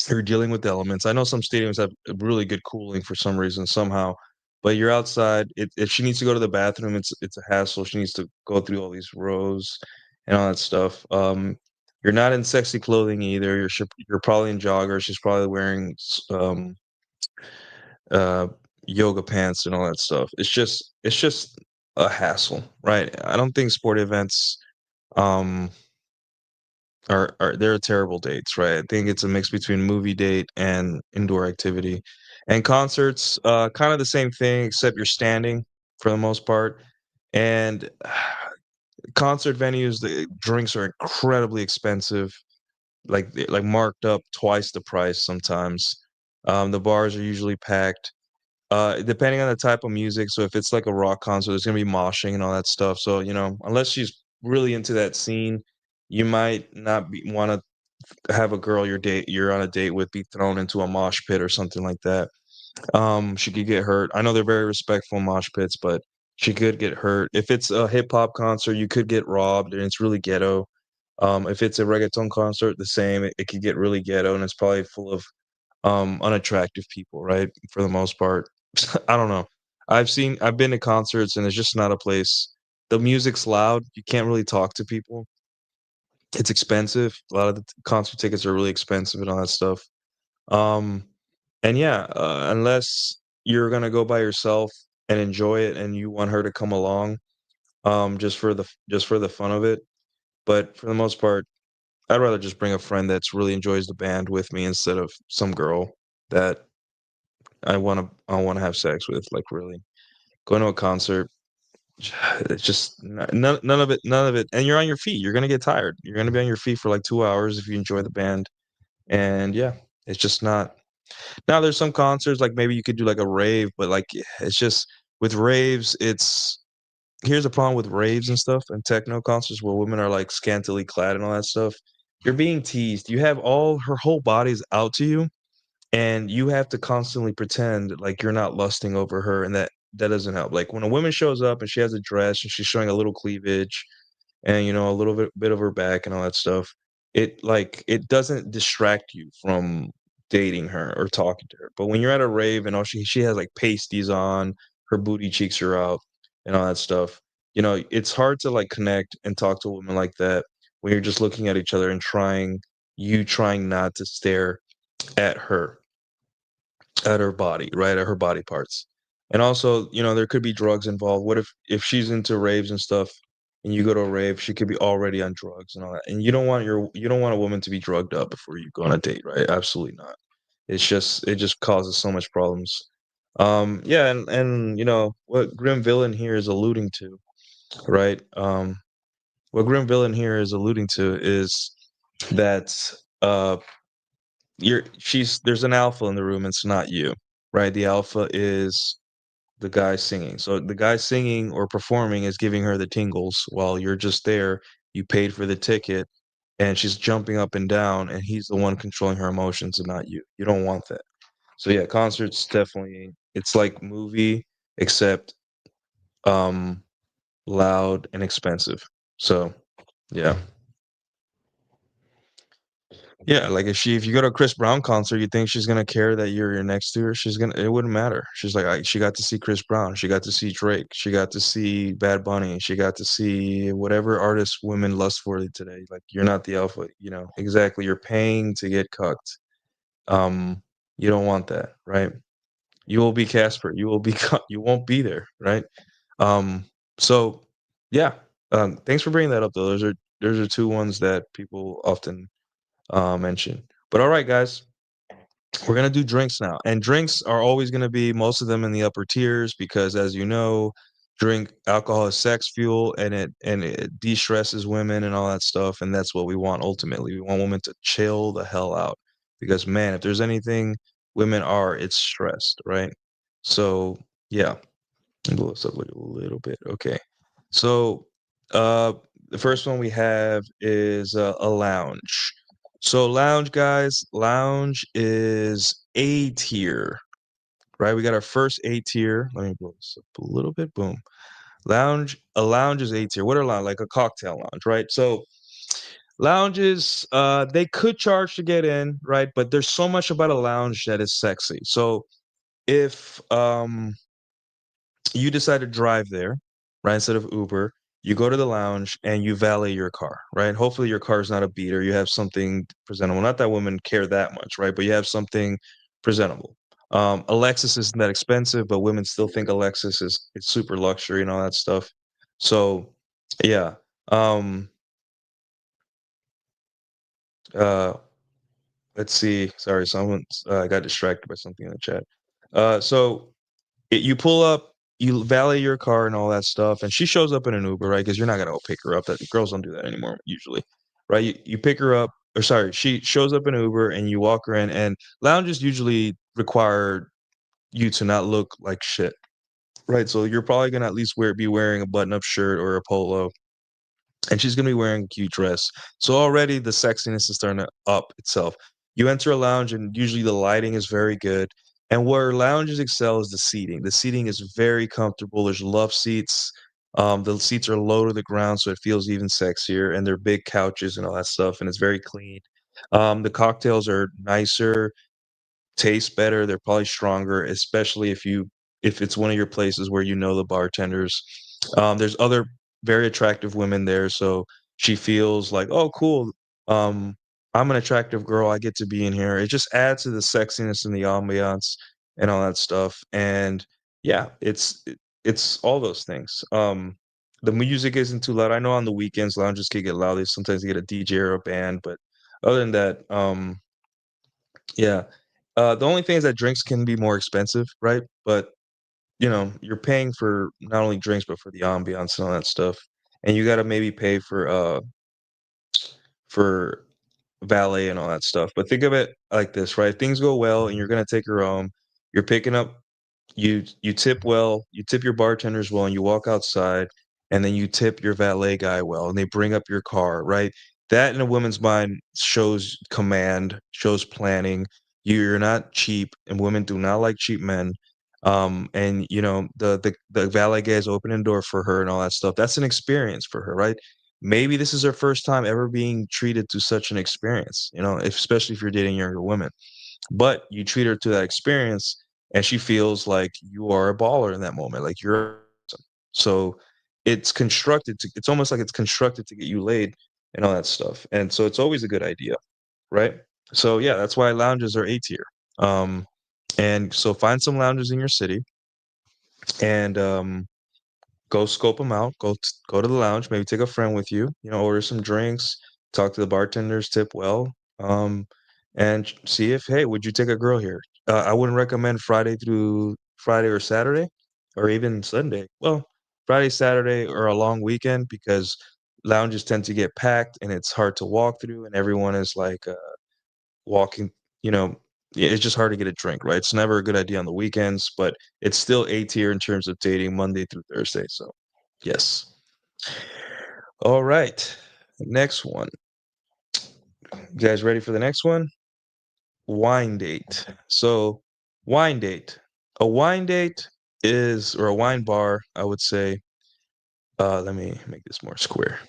Speaker 1: you're dealing with the elements. I know some stadiums have a really good cooling for some reason, somehow, but you're outside. If she needs to go to the bathroom, it's a hassle. She needs to go through all these rows and all that stuff. You're not in sexy clothing either. You're probably in joggers. She's probably wearing uh, yoga pants and all that stuff. It's just a hassle, right? I don't think sport events um are they're terrible dates, right? I think it's a mix between movie date and indoor activity. And concerts, kind of the same thing, except you're standing for the most part. And concert venues, the drinks are incredibly expensive, like marked up twice the price sometimes. The bars are usually packed. Depending on the type of music, so if it's like a rock concert, there's gonna be moshing and all that stuff. So, unless she's really into that scene, you might not wanna have a girl you're on a date with be thrown into a mosh pit or something like that. She could get hurt. I know they're very respectful mosh pits, but she could get hurt. If it's a hip hop concert, you could get robbed and it's really ghetto. If it's a reggaeton concert, the same. It could get really ghetto and it's probably full of unattractive people, right? For the most part. I don't know. I've been to concerts and it's just not a place. The music's loud. You can't really talk to people. It's expensive. A lot of the concert tickets are really expensive and all that stuff. Um, and yeah, unless you're gonna go by yourself and enjoy it, and you want her to come along, just for the fun of it. But for the most part, I'd rather just bring a friend that's really enjoys the band with me instead of some girl that I wanna have sex with. Like really, going to a concert, it's just none of it. And you're on your feet. You're gonna get tired. You're gonna be on your feet for like 2 hours if you enjoy the band. And yeah, it's just not now there's some concerts, like, maybe you could do, like, a rave, but, like, it's just with raves, it's here's the problem with raves and stuff and techno concerts where women are, like, scantily clad and all that stuff. You're being teased. You have all her whole body's out to you, and you have to constantly pretend like you're not lusting over her, and that doesn't help. Like, when a woman shows up and she has a dress and she's showing a little cleavage and a little bit of her back and all that stuff, it doesn't distract you from dating her or talking to her. But when you're at a rave and all she has like pasties on, her booty cheeks are out and all that stuff, it's hard to like connect and talk to a woman like that when you're just looking at each other and trying not to stare at her at her body, right? At her body parts. And also, there could be drugs involved. What if she's into raves and stuff and you go to a rave, she could be already on drugs and all that. And you don't want a woman to be drugged up before you go on a date, right? Absolutely not. It just causes so much problems. Yeah, and what Grim Villain here is alluding to, right? What Grim Villain here is alluding to is that there's an alpha in the room, it's not you, right? The alpha is the guy singing. So the guy singing or performing is giving her the tingles while you're just there. You paid for the ticket and she's jumping up and down and he's the one controlling her emotions and not you. You don't want that. So yeah, concerts definitely it's like movie except um loud and expensive. So yeah. Yeah, like if you go to a Chris Brown concert, you think she's gonna care that you're next to her? It wouldn't matter. She's like, she got to see Chris Brown, she got to see Drake, she got to see Bad Bunny, she got to see whatever artist women lust for today. Like you're not the alpha, exactly. You're paying to get cucked. Um, you don't want that, right? You will be Casper. You will be you won't be there, right? Um, so yeah. Thanks for bringing that up though. Those are two ones that people often mention. But all right, guys. we're gonna do drinks now, and drinks are always gonna be most of them in the upper tiers because, as you know, drink alcohol is sex fuel, and it de-stresses women and all that stuff, and that's what we want ultimately. We want women to chill the hell out because, man, if there's anything women are, it's stressed, right? So yeah, blow this up like a little bit. Okay, so uh, the first one we have is a lounge. So lounge, guys, lounge is A tier, right? We got our first A tier. Let me blow this up a little bit. Boom. A lounge is A tier. What are lounge? Like a cocktail lounge, right? So lounges, they could charge to get in, right? But there's so much about a lounge that is sexy. So if you decide to drive there, right, instead of Uber, you go to the lounge and you valet your car, right? Hopefully your car is not a beater. You have something presentable. Not that women care that much, right? But you have something presentable. A Lexus isn't that expensive, but women still think a Lexus is it's super luxury and all that stuff. So, yeah. Um, uh, let's see. Sorry, someone got distracted by something in the chat. So you pull up, you valet your car and all that stuff, and she shows up in an Uber, right? Because you're not gonna go pick her up. That girls don't do that anymore usually, right? You pick her up, or sorry, she shows up in Uber, and you walk her in. And lounges usually require you to not look like shit, right? So you're probably gonna at least be wearing a button-up shirt or a polo, and she's gonna be wearing a cute dress. So already the sexiness is starting to up itself. You enter a lounge, and usually the lighting is very good. And where lounges excel is the seating. The seating is very comfortable. There's love seats. The seats are low to the ground, so it feels even sexier. And they're big couches and all that stuff, and it's very clean. The cocktails are nicer, taste better. They're probably stronger, especially if it's one of your places where you know the bartenders. There's other very attractive women there, so she feels like, oh, cool. Um, I'm an attractive girl. I get to be in here. It just adds to the sexiness and the ambiance and all that stuff. And yeah, it's all those things. The music isn't too loud. I know on the weekends lounges can get loud. They sometimes get a DJ or a band, but other than that, yeah. The only thing is that drinks can be more expensive, right? But, you're paying for not only drinks, but for the ambiance and all that stuff. And you gotta maybe pay for valet and all that stuff. But think of it like this, right? If things go well and you're gonna take her home, you're picking up you tip well, you tip your bartenders well, and you walk outside, and then you tip your valet guy well, and they bring up your car, right? That in a woman's mind shows command, shows planning. You're not cheap, and women do not like cheap men. And the valet guy is opening door for her and all that stuff. That's an experience for her, right? Maybe this is her first time ever being treated to such an experience, especially if you're dating younger women. But you treat her to that experience, and she feels like you are a baller in that moment, like you're awesome. So it's almost like it's constructed to get you laid and all that stuff. And so it's always a good idea, right? So yeah, that's why lounges are A tier. Um, and so find some lounges in your city and go scope them out. Go to the lounge. Maybe take a friend with you. Order some drinks. Talk to the bartenders. Tip well. And see if would you take a girl here? I wouldn't recommend Friday or Saturday, or even Sunday. Well, Friday, Saturday, or a long weekend because lounges tend to get packed and it's hard to walk through, and everyone is like walking. You know, yeah, it's just hard to get a drink, right? It's never a good idea on the weekends, but it's still A tier in terms of dating Monday through Thursday. So, yes. All right. Next one. You guys ready for the next one? Wine date. So, wine date. A wine date or a wine bar, I would say. Let me make this more square.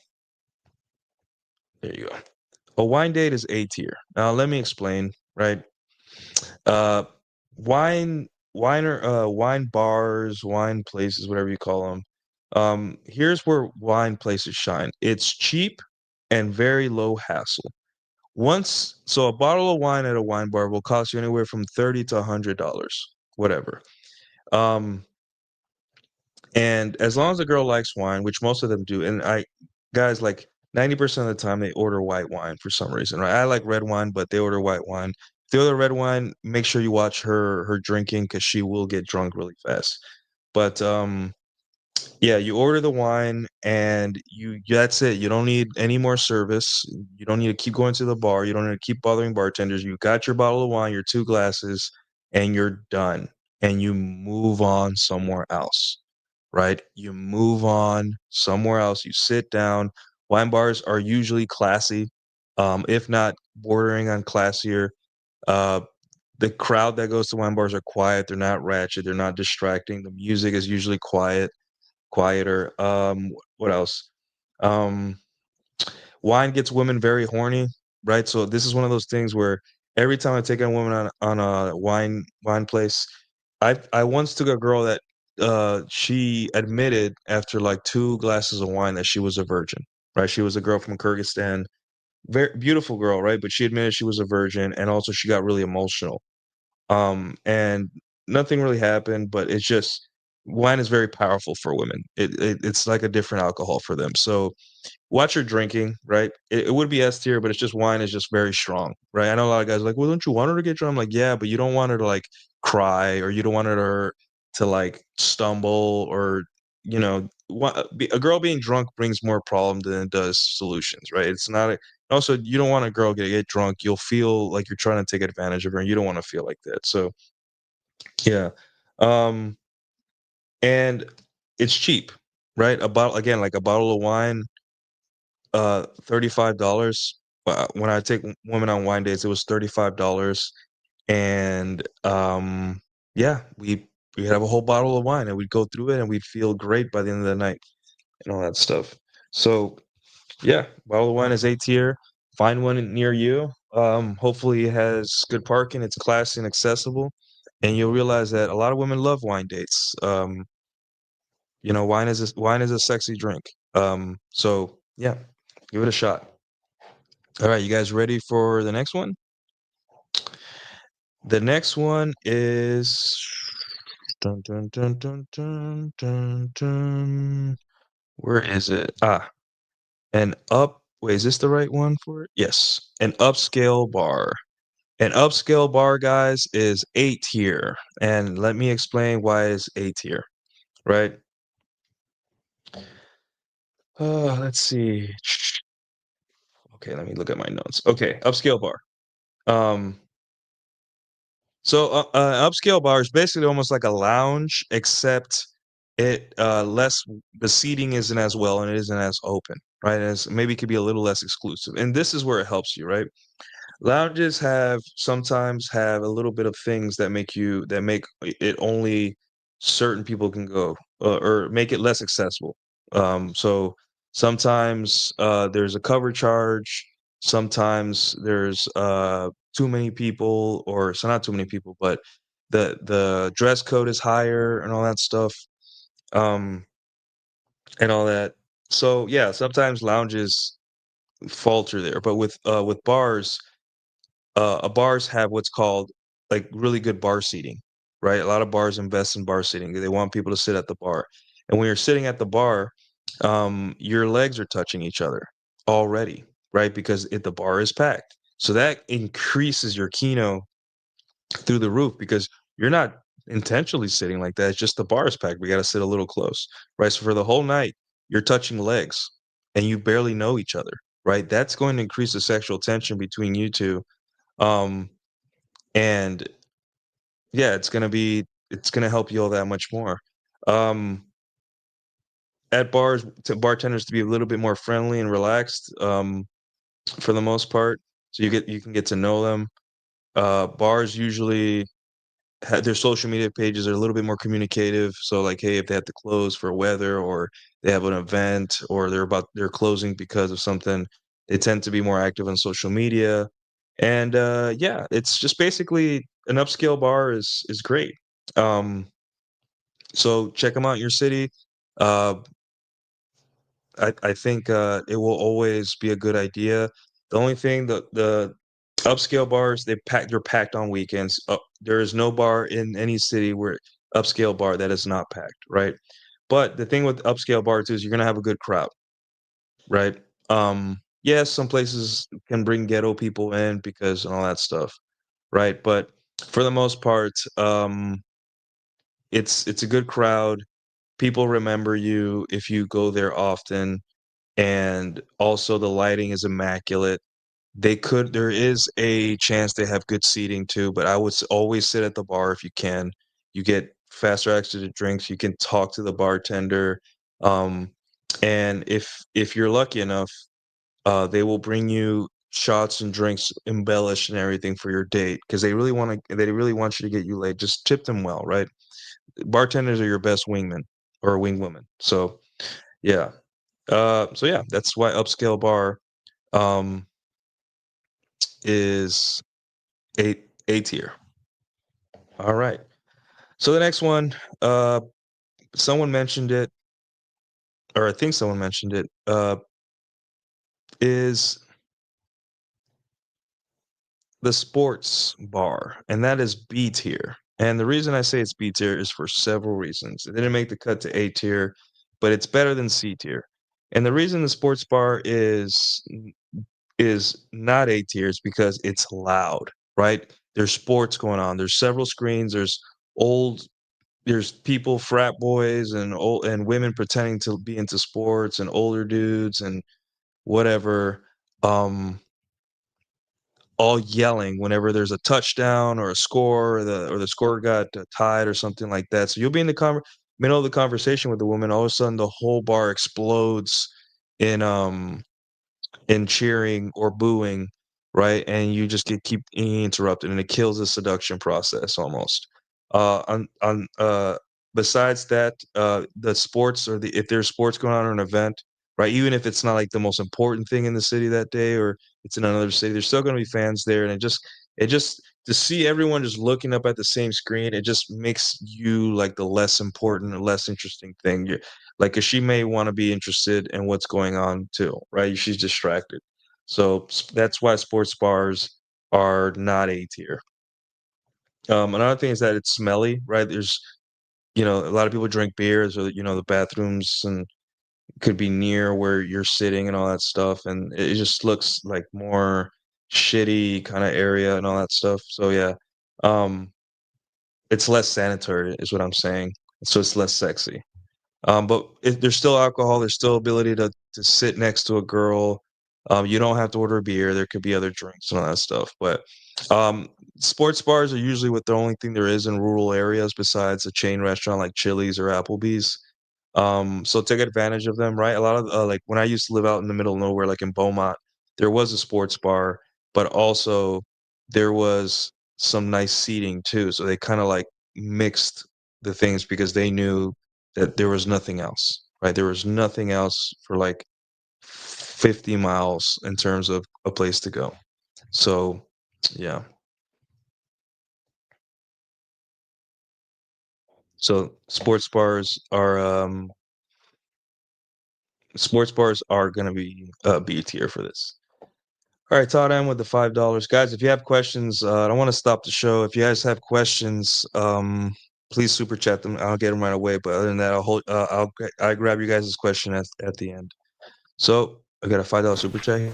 Speaker 1: There you go. A wine date is A tier. Now, let me explain, right? Uh, wine bars, wine places, whatever you call them. Here's where wine places shine. It's cheap and very low hassle. So a bottle of wine at a wine bar will cost you anywhere from $30 to $100, whatever. Um, and as long as the girl likes wine, which most of them do, and guys, like 90% of the time they order white wine for some reason, right? I like red wine, but they order white wine. the other red wine, make sure you watch her drinking because she will get drunk really fast. But yeah, you order the wine and that's it. You don't need any more service. You don't need to keep going to the bar. You don't need to keep bothering bartenders. You got your bottle of wine, your 2 glasses, and you're done. And you move on somewhere else, right? You move on somewhere else. You sit down. Wine bars are usually classy, if not bordering on classier. Uh, the crowd that goes to wine bars are quiet. They're not ratchet. They're not distracting. The music is usually quieter. What else? Um, Wine gets women very horny, right? So this is one of those things where every time I take a woman on a wine place, I once took a girl that she admitted after like 2 glasses of wine that she was a virgin, right? She was a girl from Kyrgyzstan, very beautiful girl, right? But she admitted she was a virgin, and also she got really emotional. And nothing really happened, but it's just wine is very powerful for women. It's like a different alcohol for them. So watch your drinking, right? It would be S tier, but it's just wine is just very strong, right? I know a lot of guys are like, well, don't you want her to get drunk? I'm like, yeah, but you don't want her to like cry, or you don't want her to like stumble, or a girl being drunk brings more problem than it does solutions, right? It's not a, also you don't want a girl get drunk. You'll feel like you're trying to take advantage of her, and you don't want to feel like that. So yeah. Um, and it's cheap, right? A bottle again, like a bottle of wine, $35. When I take women on wine dates, it was $35. And yeah, we'd have a whole bottle of wine and we'd go through it and we'd feel great by the end of the night and all that stuff. So yeah, bottle of wine is A tier. Find one near you. Hopefully it has good parking, it's classy and accessible. And you'll realize that a lot of women love wine dates. Wine is a sexy drink. So yeah, give it a shot. All right, you guys ready for the next one? The next one is dun, dun, dun, dun, dun, dun, dun. Where is it? Wait, is this the right one for it? Yes, an upscale bar. An upscale bar, guys, is A tier. And let me explain why it's A tier, right? Let's see. Okay, let me look at my notes. Okay, upscale bar. Um, upscale bar is basically almost like a lounge, except the seating isn't as well and it isn't as open, right? As maybe it could be a little less exclusive. And this is where it helps you, right? Lounges sometimes have a little bit of things that make it only certain people can go, or make it less accessible. So sometimes there's a cover charge. Sometimes there's too many people, or so not too many people, but the dress code is higher and all that stuff, um, and all that. So yeah, sometimes lounges falter there, but with bars, bars have what's called like really good bar seating, right? A lot of bars invest in bar seating. They want people to sit at the bar. And when you're sitting at the bar, your legs are touching each other already, right? Because the bar is packed. So that increases your kino through the roof because you're not intentionally sitting like that. It's just the bar is packed. We got to sit a little close, right? So for the whole night, you're touching legs and you barely know each other, right? That's going to increase the sexual tension between you two. Um, and yeah, it's gonna help you all that much more. Um, at bars, to bartenders to be a little bit more friendly and relaxed, for the most part, so you can get to know them. Bars usually their social media pages are a little bit more communicative. So like, hey, if they have to close for weather, or they have an event, or they're closing because of something, they tend to be more active on social media. And yeah, it's just basically an upscale bar is great. Um, so check them out in your city. Uh, I think it will always be a good idea. The only thing, the upscale bars, they're packed on weekends. There is no bar in any city where upscale bar that is not packed, right? But the thing with upscale bar too is you're gonna have a good crowd, right? Yes, some places can bring ghetto people in because and all that stuff. right? But for the most part, it's a good crowd. People remember you if you go there often, and also the lighting is immaculate. There is a chance they have good seating too, but I would always sit at the bar if you can. You get faster access to drinks. You can talk to the bartender, um, and if you're lucky enough, they will bring you shots and drinks embellished and everything for your date because they really want you to get you laid. Just tip them well, right? Bartenders are your best wingman or wingwoman. So yeah, so yeah, that's why upscale bar um, is A tier. All right. So the next one, someone mentioned it, or I think someone mentioned it, is the sports bar, and that is B tier. And the reason I say it's B tier is for several reasons. It didn't make the cut to A tier, but it's better than C tier. And the reason the sports bar is not A tier is because it's loud, right? There's sports going on. There's several screens. Old there's people, frat boys and women pretending to be into sports and older dudes and whatever, um, all yelling whenever there's a touchdown or a score or the score got tied or something like that. So you'll be in the middle of the conversation with the woman. All of a sudden, the whole bar explodes in cheering or booing, right? And you just keep interrupted, and it kills the seduction process almost. Besides that, the sports or if there's sports going on or an event, right? Even if it's not like the most important thing in the city that day, or it's in another city, there's still going to be fans there, and it just to see everyone just looking up at the same screen, it just makes you like the less important or less interesting thing. Like, 'cause she may wanna be interested in what's going on too, right? She's distracted. So, that's why sports bars are not A tier. Another thing is that it's smelly, right? A lot of people drink beer, so, the bathrooms and could be near where you're sitting and all that stuff, and it just looks like more shitty kinda area and all that stuff. So, yeah, um, it's less sanitary is what I'm saying. So it's less sexy. But there's still alcohol. There's still ability to sit next to a girl. You don't have to order a beer. There could be other drinks and all that stuff. But um, sports bars are usually the only thing there is in rural areas besides a chain restaurant like Chili's or Applebee's. So take advantage of them, right? A lot of like when I used to live out in the middle of nowhere, like in Beaumont, there was a sports bar, but also there was some nice seating too. So they kind of like mixed the things because they knew that there was nothing else, right? There was nothing else for like 50 miles in terms of a place to go. So, yeah. So sports bars are going to be B tier for this. All right, Todd M with the $5, guys. If you have questions, I don't want to stop the show. If you guys have questions, please super chat them. I'll get them right away. But other than that, I'll grab you guys' question at the end. So I got a $5 super chat here.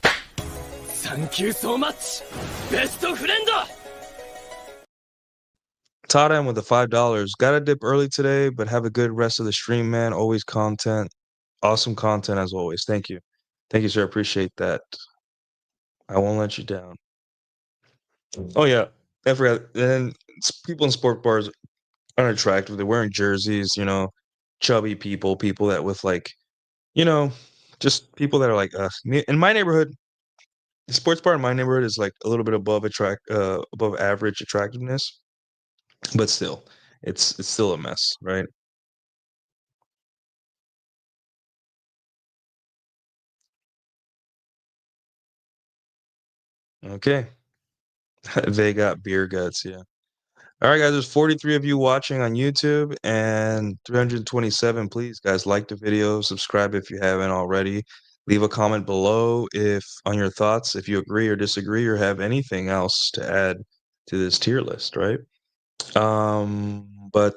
Speaker 2: Thank you so much, best friend!
Speaker 1: Todd M with the $5. Got to dip early today, but have a good rest of the stream, man. Always content, awesome content as always. Thank you, sir. Appreciate that. I won't let you down. Oh yeah, I forgot. And people in sport bars aren't attractive. They're wearing jerseys, chubby people that with like, you know, just people that are like us. In my neighborhood, the sports bar in my neighborhood is like a little bit above average attractiveness, but still, it's still a mess, right? Okay, they got beer guts, yeah. All right, guys, there's 43 of you watching on YouTube and 327. Please, guys, like the video, subscribe if you haven't already. Leave a comment below if on your thoughts, if you agree or disagree or have anything else to add to this tier list, right? But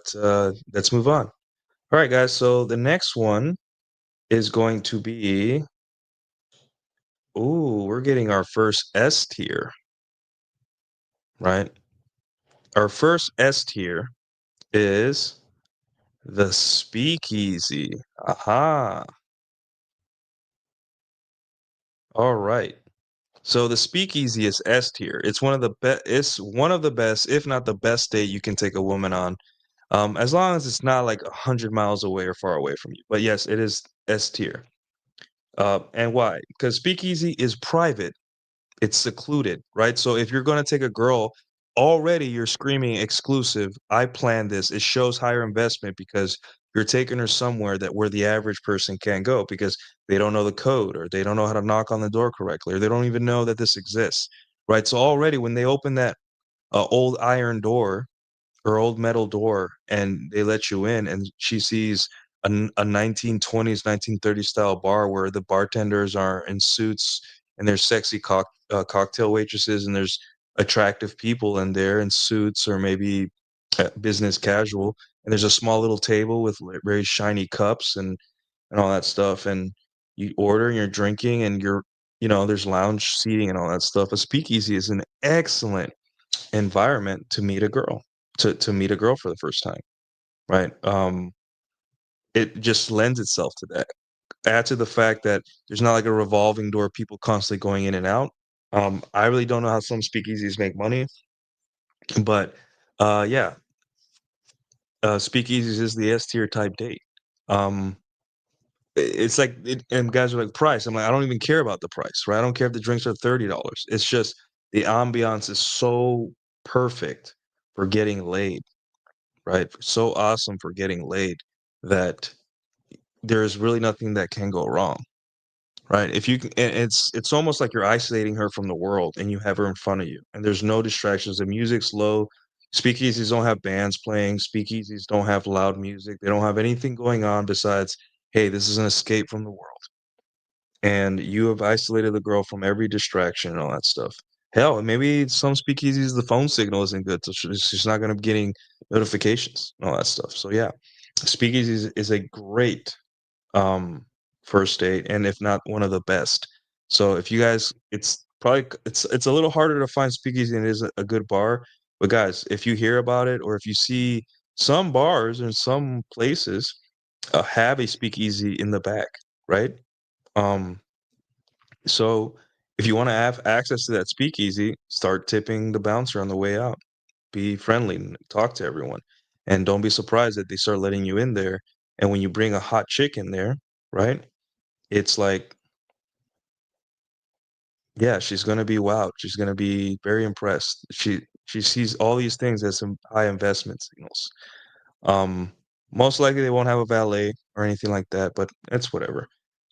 Speaker 1: let's move on. All right, guys, so the next one is going to be, ooh, we're getting our first S tier. right? Our first S tier is the Speakeasy. Aha. All right. So the Speakeasy is S tier. It's one of the best. It's one of the best, if not the best date you can take a woman on. As long as it's not like 100 miles away or far away from you. But yes, it is S tier. And why? Because Speakeasy is private. It's secluded, right? So if you're going to take a girl, already you're screaming exclusive. I planned this. It shows higher investment because you're taking her somewhere that where the average person can't go because they don't know the code or they don't know how to knock on the door correctly or they don't even know that this exists, right? So already when they open that old iron door her old metal door and they let you in and she sees a 1920s 1930s style bar where the bartenders are in suits and there's sexy cocktail waitresses and there's attractive people in there in suits or maybe business casual and there's a small little table with very shiny cups and all that stuff and you order and you're drinking and there's lounge seating and all that stuff. A speakeasy is an excellent environment to meet a girl to meet a girl for the first time, right? It just lends itself to that. Add to the fact that there's not like a revolving door, people constantly going in and out. I really don't know how some speakeasies make money, but yeah, speakeasies is the S tier type date. Um, it's like, and guys are like price. I'm like, I don't even care about the price, right? I don't care if the drinks are $30. It's just the ambiance is so perfect for getting laid, right? So awesome for getting laid that there's really nothing that can go wrong, right? If you can, and it's almost like you're isolating her from the world, and you have her in front of you, and there's no distractions. The music's low. Speakeasies don't have bands playing. Speakeasies don't have loud music. They don't have anything going on besides, hey, this is an escape from the world, and you have isolated the girl from every distraction and all that stuff. Hell, maybe some speakeasies the phone signal isn't good, so she's not going to be getting notifications and all that stuff. So yeah, speakeasies is a great um first date, and if not one of the best. So if you guys, it's a little harder to find speakeasy than it is a good bar. But guys, if you hear about it or if you see some bars and some places have a speakeasy in the back, right? Um, so if you want to have access to that speakeasy, start tipping the bouncer on the way out. Be friendly and talk to everyone. And don't be surprised that they start letting you in there. And when you bring a hot chick in there, right? It's like, yeah, she's gonna be wowed. She's gonna be very impressed. She sees all these things as some high investment signals. Um, Most likely they won't have a valet or anything like that, but it's whatever.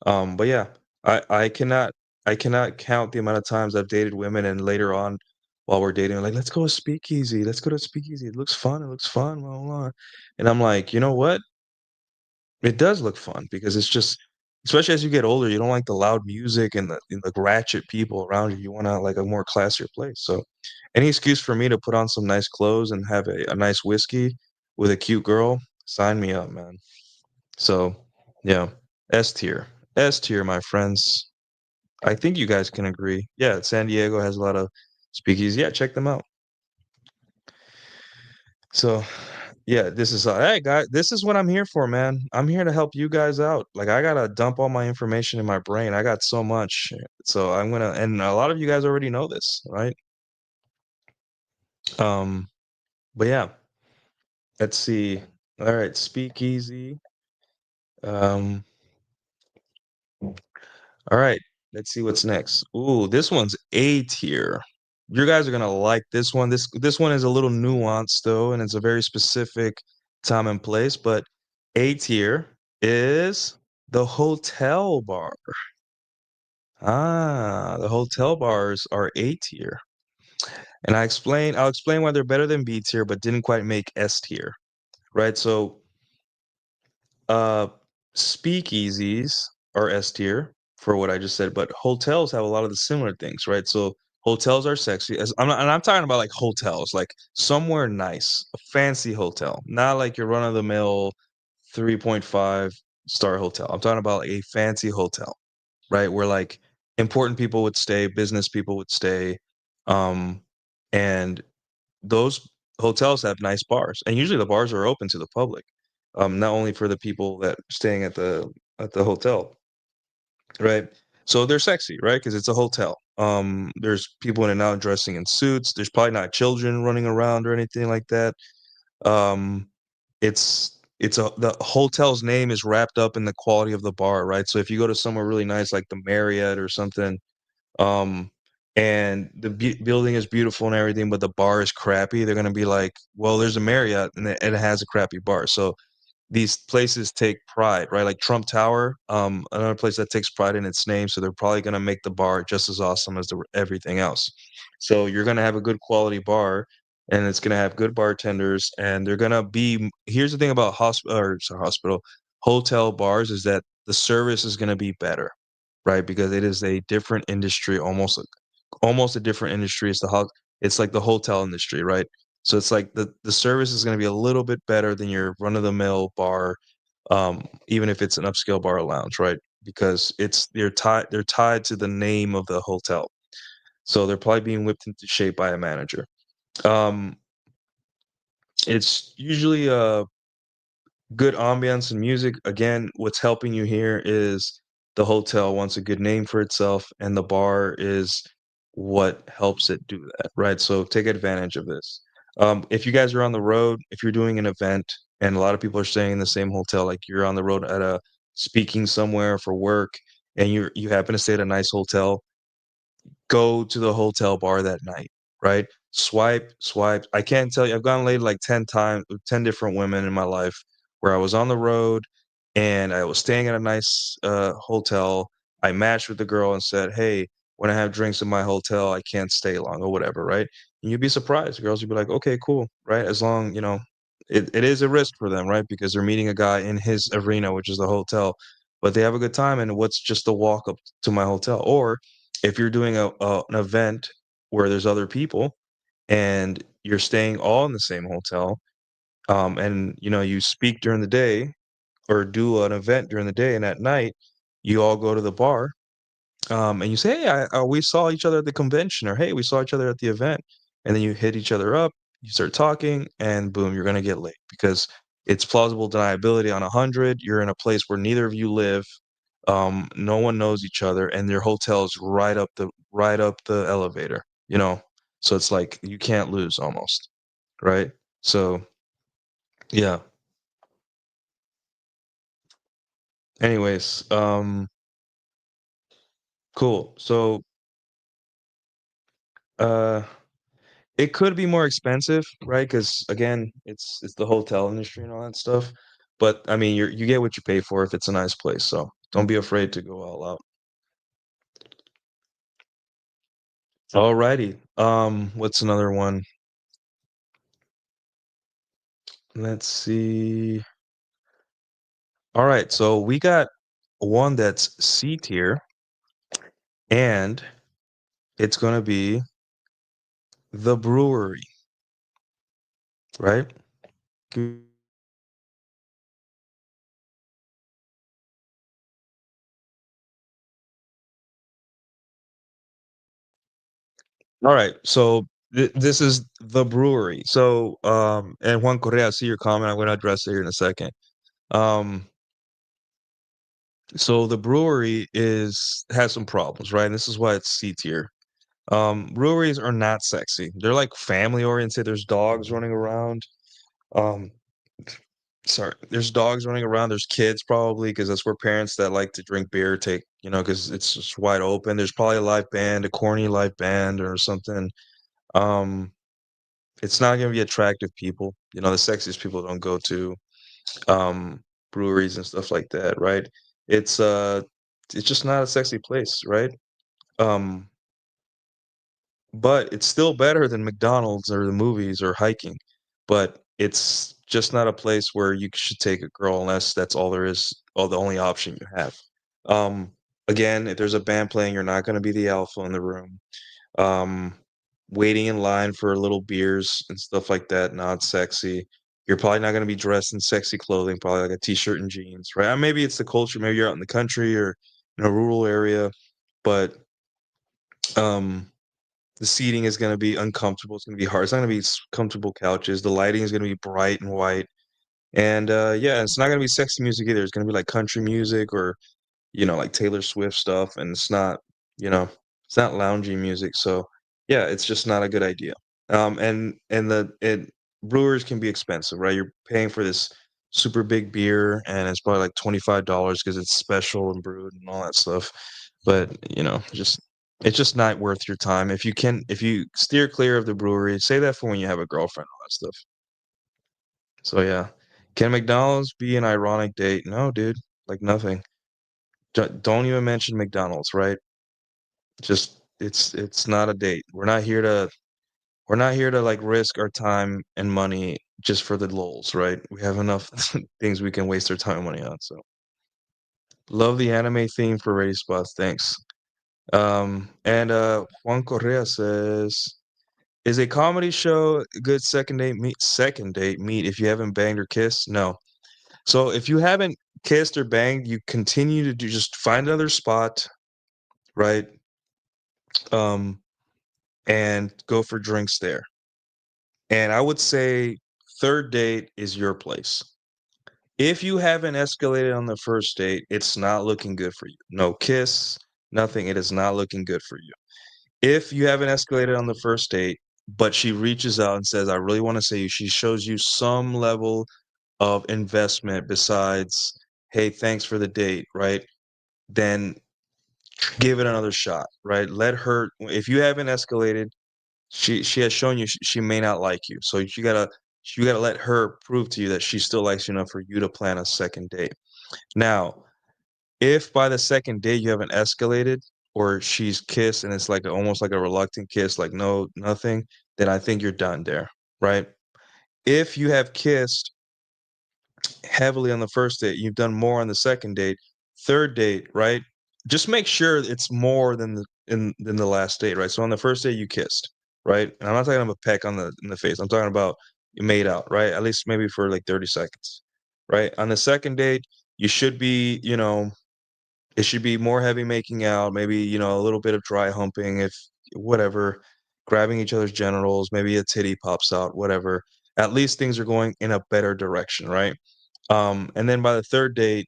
Speaker 1: But yeah, I cannot count the amount of times I've dated women and later on while we're dating, like, let's go to speakeasy, let's go to speakeasy. It looks fun, blah, blah, blah. And I'm like, you know what? It does look fun because it's just especially as you get older, you don't like the loud music and the ratchet people around you. You wanna like a more classier place. So any excuse for me to put on some nice clothes and have a nice whiskey with a cute girl, sign me up, man. So yeah, S tier. S tier, my friends. I think you guys can agree. Yeah, San Diego has a lot of speakeasies. Yeah, check them out. So, yeah, this is hey guys, this is what I'm here for, man. I'm here to help you guys out. Like I gotta dump all my information in my brain. I got so much. So I'm gonna, and a lot of you guys already know this, right? Um, but yeah, let's see. All right, speakeasy. Um, all right, let's see what's next. Ooh, this one's A tier. You guys are gonna like this one. This one is a little nuanced though, and it's a very specific time and place. But A tier is the hotel bar. Ah, the hotel bars are A tier, and I'll explain why they're better than B tier, but didn't quite make S tier, right? So Uh, speakeasies are S tier for what I just said, but hotels have a lot of the similar things, right? So hotels are sexy. And I'm talking about like hotels, like somewhere nice, a fancy hotel, not like your run of the mill 3.5 star hotel. I'm talking about a fancy hotel, right? Where like important people would stay, business people would stay, um, and those hotels have nice bars, and usually the bars are open to the public, not only for the people that staying at the hotel, right? So they're sexy, right? Because it's a hotel. There's people in and out dressing in suits. There's probably not children running around or anything like that. Um, it's a the hotel's name is wrapped up in the quality of the bar, right? So if you go to somewhere really nice like the Marriott or something, um, and the building is beautiful and everything, but the bar is crappy, they're gonna be like, "Well, there's a Marriott and it has a crappy bar." So these places take pride, right? Like Trump Tower, another place that takes pride in its name, so they're probably gonna make the bar just as awesome as everything else. So you're gonna have a good quality bar, and it's gonna have good bartenders, and they're gonna be. Here's the thing about hospital, hotel bars is that the service is gonna be better, right? Because it is a different industry, almost a different industry. It's like the hotel industry, right? So it's like the service is gonna be a little bit better than your run-of-the-mill bar, even if it's an upscale bar or lounge, right? Because they're tied to the name of the hotel. So they're probably being whipped into shape by a manager. Um, it's usually, good ambiance and music. Again, what's helping you here is the hotel wants a good name for itself, and the bar is what helps it do that, right? So take advantage of this. If you guys are on the road, if you're doing an event and a lot of people are staying in the same hotel, like you're on the road at a speaking somewhere for work, and you happen to stay at a nice hotel, go to the hotel bar that night, right? Swipe, swipe. I can't tell you, I've gone late like 10 times with 10 different women in my life where I was on the road and I was staying at a nice hotel. I matched with the girl and said, "Hey, when I have drinks in my hotel, I can't stay long or whatever," right? And you'd be surprised. Girls would be like, "Okay, cool," right? As long, it is a risk for them, right? Because they're meeting a guy in his arena, which is the hotel, but they have a good time. And what's just a walk up to my hotel? Or if you're doing an event where there's other people and you're staying all in the same hotel, and you speak during the day or do an event during the day, and at night you all go to the bar, and you say, "Hey, we saw each other at the convention," or "Hey, we saw each other at the event," and then you hit each other up, you start talking, and boom, you're gonna get late because it's plausible deniability on 100. You're in a place where neither of you live, no one knows each other, and their hotel is right up the elevator, so it's like you can't lose almost, right? So yeah. Anyways, cool. So uh it could be more expensive, right? Because again, it's the hotel industry and all that stuff. But I mean, you get what you pay for if it's a nice place. So don't be afraid to go all out. Alrighty. What's another one? Let's see. All right, so we got one that's C tier, and it's gonna be the brewery, right? All right, so this is the brewery. So, and Juan Correa, I see your comment. I'm going to address it here in a second. Um, so the brewery has some problems, right? And this is why it's C tier. Breweries are not sexy. They're like family oriented. There's dogs running around. Um, sorry, there's dogs running around. There's kids probably because that's where parents that like to drink beer take, because it's just wide open. There's probably a live band, a corny live band or something. Um, It's not gonna be attractive people. The sexiest people don't go to, um, breweries and stuff like that, right? It's, uh it's just not a sexy place, right? Um, but it's still better than McDonald's or the movies or hiking, but it's just not a place where you should take a girl unless that's all there is or the only option you have. Um, Again, if there's a band playing, you're not gonna be the alpha in the room. um, Waiting in line for little beers and stuff like that, not sexy. You're probably not gonna be dressed in sexy clothing, probably like a t-shirt and jeans, right? Maybe it's the culture, maybe you're out in the country or in a rural area, but um, The seating is going to be uncomfortable. It's going to be hard. It's not going to be comfortable couches. The lighting is going to be bright and white. And yeah, it's not going to be sexy music either. It's going to be like country music or, like Taylor Swift stuff. And you know, it's not loungy music. So yeah, it's just not a good idea. And brewers can be expensive, right? You're paying for this super big beer and it's probably like $25 because it's special and brewed and all that stuff. But it's just not worth your time. If you steer clear of the brewery, say that for when you have a girlfriend, all that stuff. So yeah. Can McDonald's be an ironic date? No, dude. Like nothing. Don't even mention McDonald's, right? Just it's not a date. We're not here to like risk our time and money just for the lols, right? We have enough things we can waste our time and money on. So love the anime theme for Ready Spots. Thanks. And Juan Correa says, is a comedy show a good second date meet if you haven't banged or kissed? No. So if you haven't kissed or banged, you continue to just find another spot, right? Um, and go for drinks there. And I would say third date is your place. If you haven't escalated on the first date, it's not looking good for you. No kiss, nothing. It is not looking good for you. If you haven't escalated on the first date, but she reaches out and says, I really want to say you, she shows you some level of investment besides, hey, thanks for the date, right? Then give it another shot, right? Let her, if you haven't escalated, she has shown you she may not like you. So you gotta let her prove to you that she still likes you enough for you to plan a second date. Now, if by the second date you haven't escalated or she's kissed and it's like almost like a reluctant kiss, like no, nothing, then I think you're done there, right? If you have kissed heavily on the first date, you've done more on the second date, third date, right? Just make sure it's more than than the last date, right? So on the first date you kissed, right? And I'm not talking about a peck on the in the face. I'm talking about you made out, right? At least maybe for like 30 seconds, right? On the second date, you should be, it should be more heavy making out, maybe, a little bit of dry humping, if whatever, grabbing each other's genitals, maybe a titty pops out, whatever. At least things are going in a better direction, right? And then by the third date,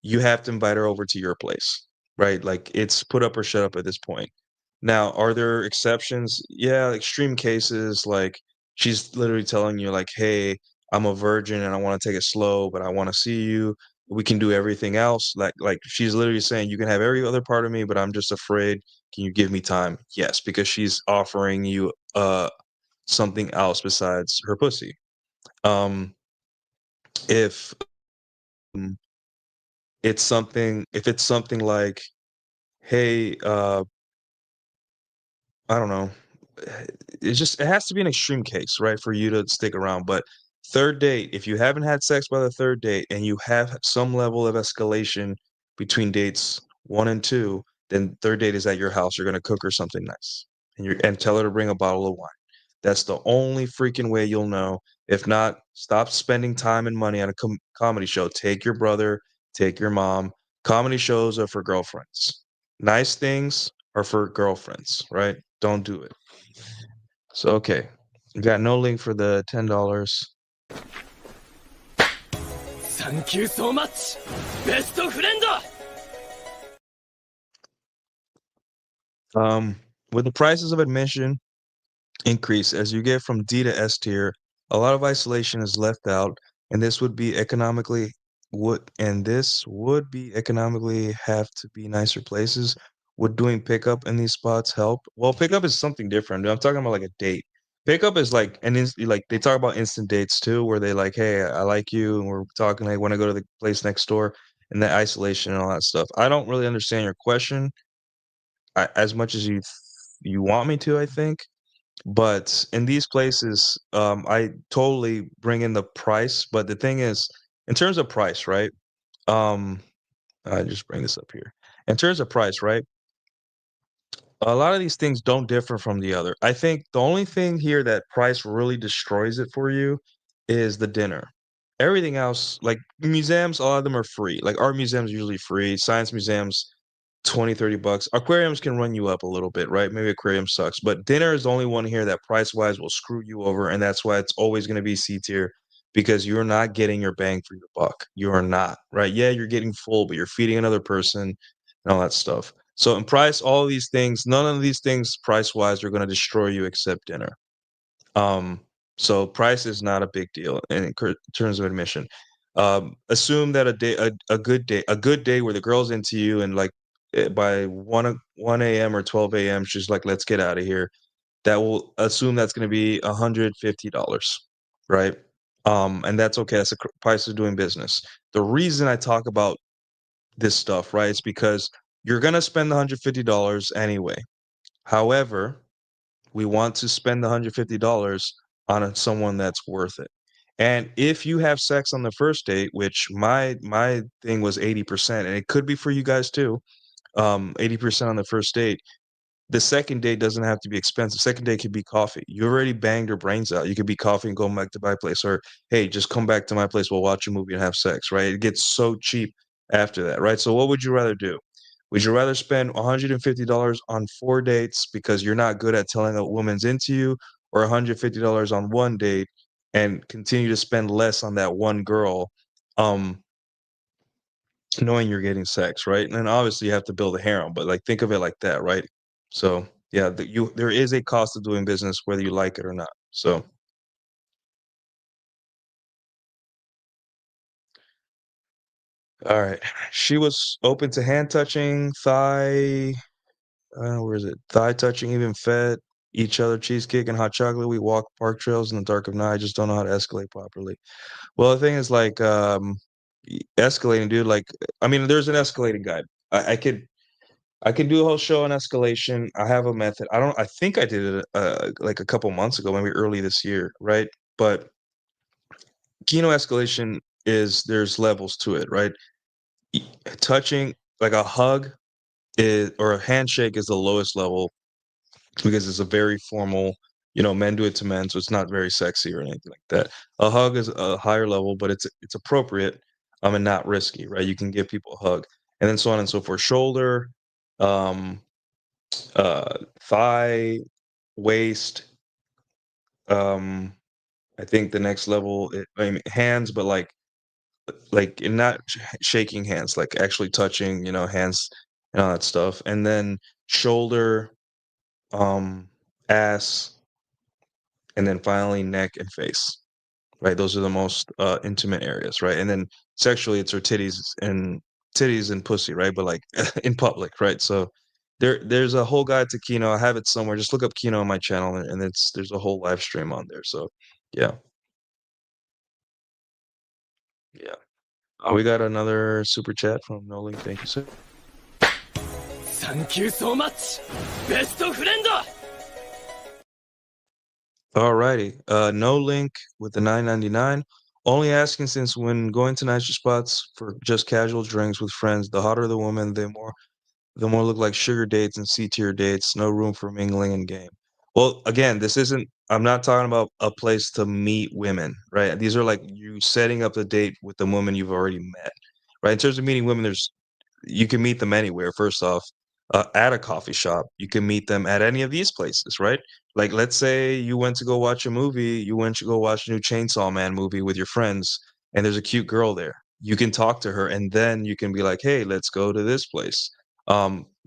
Speaker 1: you have to invite her over to your place, right? Like it's put up or shut up at this point. Now, are there exceptions? Yeah, extreme cases like she's literally telling you like, "Hey, I'm a virgin and I want to take it slow, but I want to see you. We can do everything else." Like she's literally saying, "You can have every other part of me, but I'm just afraid. Can you give me time?" Yes, because she's offering you something else besides her pussy. Um if mm, if it's something like, "Hey, I don't know." It has to be an extreme case, right, for you to stick around, but third date, if you haven't had sex by the third date and you have some level of escalation between dates 1 and 2, then third date is at your house, you're gonna cook her something nice, and tell her to bring a bottle of wine. That's the only freaking way you'll know. If not, stop spending time and money on a comedy show. Take your brother, take your mom. Comedy shows are for girlfriends. Nice things are for girlfriends, right? Don't do it. So, okay. You got no link for the $10.
Speaker 2: Thank you so much, best friend!
Speaker 1: With the prices of admission increase as you get from D to S tier, a lot of isolation is left out, and this would be economically have to be nicer places. Would doing pickup in these spots help? Well, pickup is something different. I'm talking about like a date. Pickup is like like they talk about instant dates too, where they like, hey, I like you, and we're talking. I want to go to the place next door, and the isolation and all that stuff. I don't really understand your question as much as you want me to, I think. But in these places, I totally bring in the price. But the thing is, in terms of price, right? Um, I just bring this up here. In terms of price, right? A lot of these things don't differ from the other. I think the only thing here that price really destroys it for you is the dinner. Everything else, like museums, a lot of them are free. Like art museums are usually free. Science museums, $20-30. Aquariums can run you up a little bit, right? Maybe aquarium sucks, but dinner is the only one here that price-wise will screw you over, and that's why it's always gonna be C tier because you're not getting your bang for your buck. You are not, right? Yeah, you're getting full, but you're feeding another person and all that stuff. So in price, all of these things, none of these things price-wise are gonna destroy you except dinner. Um, so price is not a big deal in terms of admission. Assume that a good day where the girl's into you and like by 1 a.m. or 12 a.m. she's like, let's get out of here. That will assume that's going to be $150, right? And that's okay. That's the price of doing business. The reason I talk about this stuff, right, is because you're going to spend the $150 anyway. However, we want to spend the $150 on someone that's worth it. And if you have sex on the first date, which my thing was 80%, and it could be for you guys too, 80% on the first date, the second date doesn't have to be expensive. Second date could be coffee. You already banged your brains out. You could be coffee and go back to my place, or hey, just come back to my place. We'll watch a movie and have sex, right? It gets so cheap after that, right? So what would you rather do? Would you rather spend $150 on 4 dates because you're not good at telling a woman's into you, or $150 on 1 date and continue to spend less on that one girl, um, knowing you're getting sex, right? And then obviously you have to build a harem, but, like, think of it like that, right? So, yeah, there is a cost of doing business whether you like it or not. So, alright. She was open to hand touching, thigh where is it? Thigh touching, even fed each other cheesecake and hot chocolate. We walk park trails in the dark of night. I just don't know how to escalate properly. Well, the thing is, like, escalating, dude. Like, I mean, there's an escalating guide. I could do a whole show on escalation. I have a method. I don't. I think I did it like a couple months ago, maybe early this year, right? But Kino escalation is there's levels to it, right? E- Touching like a hug is or a handshake is the lowest level because it's a very formal, men do it to men, so it's not very sexy or anything like that. A hug is a higher level, but it's appropriate, and not risky, right? You can give people a hug, and then so on and so forth. Shoulder, um, thigh, waist. Um, I think the next level, I mean, hands, but like and not shaking hands, like actually touching, hands and all that stuff, and then shoulder, um, ass and then finally neck and face, right? Those are the most intimate areas, right? And then sexually, it's her titties and pussy, right? But like in public, right? So there's a whole guide to Kino. I have it somewhere. Just look up Kino on my channel, and there's a whole live stream on there. So yeah, yeah. We got another super chat from Noling. Thank you, sir.
Speaker 2: Thank you so much, best friend!
Speaker 1: Alrighty. No link with the 9.99. Only asking since when going to nicer spots for just casual drinks with friends, the hotter the woman, the more look like sugar dates and C-tier dates, no room for mingling and game. Well, again, I'm not talking about a place to meet women, right? These are like you setting up a date with the woman you've already met, right? In terms of meeting women, you can meet them anywhere. First off, at a coffee shop, you can meet them at any of these places, right? Like, let's say you went to go watch a movie, you went to go watch a new Chainsaw Man movie with your friends, and there's a cute girl there. You can talk to her, and then you can be like, "Hey, let's go to this place."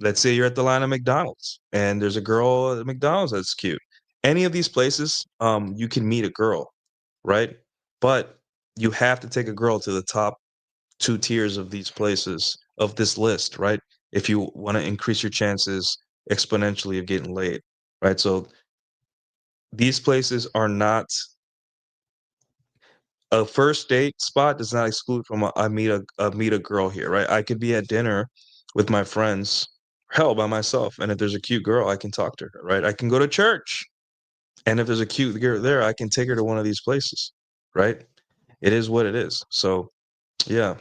Speaker 1: Let's say you're at the line of McDonald's, and there's a girl at McDonald's that's cute. Any of these places, you can meet a girl, right? But you have to take a girl to the top 2 tiers of these places of this list, right? If you wanna increase your chances exponentially of getting laid, right? So, these places are not a first date spot does not exclude from I meet a girl here, right? I could be at dinner with my friends, hell, by myself, and if there's a cute girl, I can talk to her, right? I can go to church, and if there's a cute girl there, I can take her to one of these places, right? It is what it is. So, yeah.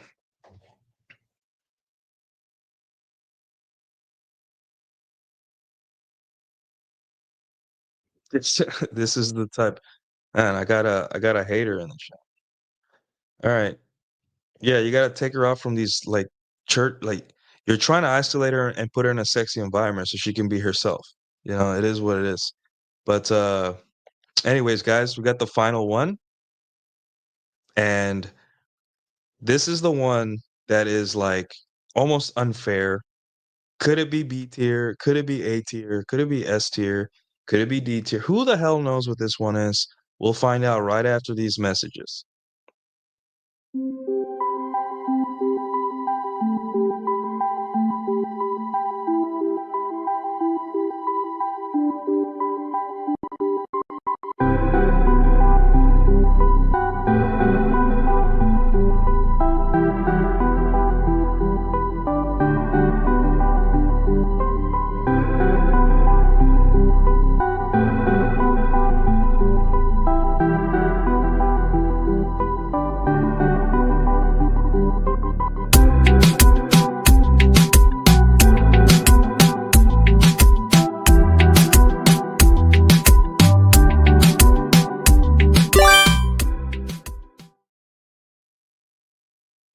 Speaker 1: It's this is the type. Man, I got a hater in the chat. Alright. Yeah, you gotta take her out from these, like, church like, you're trying to isolate her and put her in a sexy environment so she can be herself. You know, it is what it is. But anyways, guys, we got the final one, and this is the one that is like almost unfair. Could it be B tier? Could it be A tier? Could it be S tier? Could it be D tier? Who the hell knows what this one is? We'll find out right after these messages.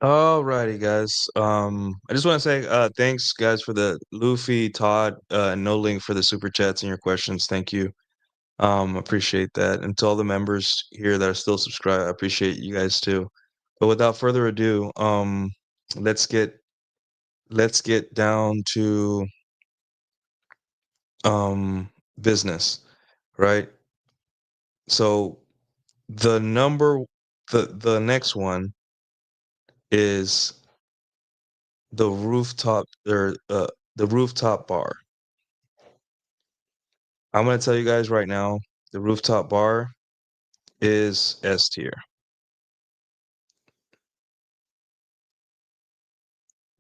Speaker 1: Alrighty, guys. I just want to say thanks, guys, for the Luffy, Todd, and No Link for the super chats and your questions. Thank you. Appreciate that. And to all the members here that are still subscribed, I appreciate you guys too. But without further ado, let's get down to business, right? So the number the next one is the rooftop or the rooftop bar. I'm gonna tell you guys right now, the rooftop bar is S tier.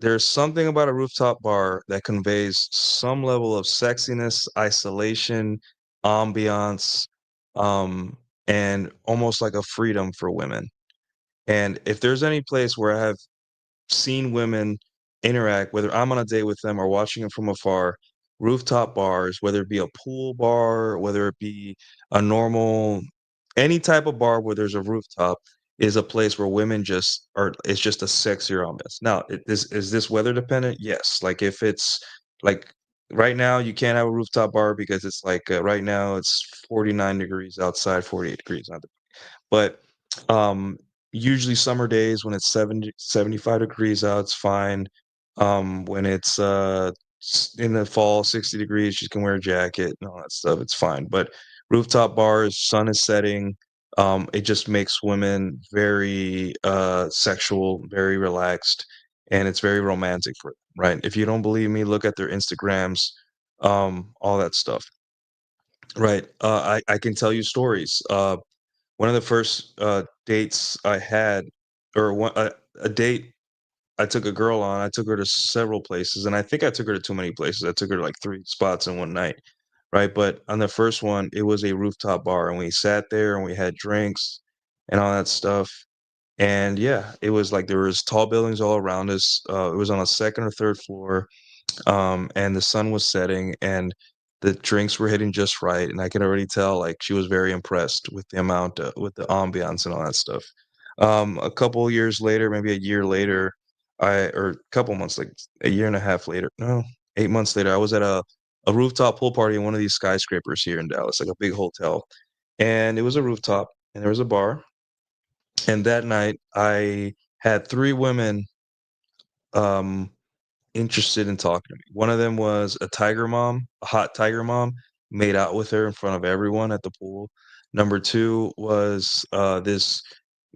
Speaker 1: There's something about a rooftop bar that conveys some level of sexiness, isolation, ambiance, and almost like a freedom for women. And if there's any place where I have seen women interact, whether I'm on a date with them or watching them from afar, rooftop bars, whether it be a pool bar, whether it be a normal, any type of bar where there's a rooftop, is a place where women just are. It's just a sexier ambiance. Now, is this weather dependent? Yes. Like if it's like right now, you can't have a rooftop bar because it's like right now it's 49 degrees outside, 48 degrees. But usually summer days when it's 75 degrees out, it's fine. When it's in the fall, 60 degrees, you can wear a jacket and all that stuff. It's fine. But rooftop bars, sun is setting. It just makes women very sexual, very relaxed, and it's very romantic for them, right? If you don't believe me, look at their Instagrams, all that stuff. Right. I can tell you stories. One of the first dates I had, or a date I took a girl on, I took her to several places, and I think I took her to too many places. I took her to like 3 spots in one night, right? But on the first one, it was a rooftop bar, and we sat there and we had drinks and all that stuff. And yeah, it was like there was tall buildings all around us. It was on a second or third floor, and the sun was setting, and the drinks were hitting just right, and I could already tell, like, she was very impressed with the amount with the ambiance and all that stuff. A couple years later, maybe a year later, or a couple months, like a year and a half later, no, 8 months later, I was at a rooftop pool party in one of these skyscrapers here in Dallas, like a big hotel, and it was a rooftop, and there was a bar, and that night, I had 3 women, um interested in talking to me. One of them was a tiger mom, a hot tiger mom, made out with her in front of everyone at the pool. Number 2 was, this,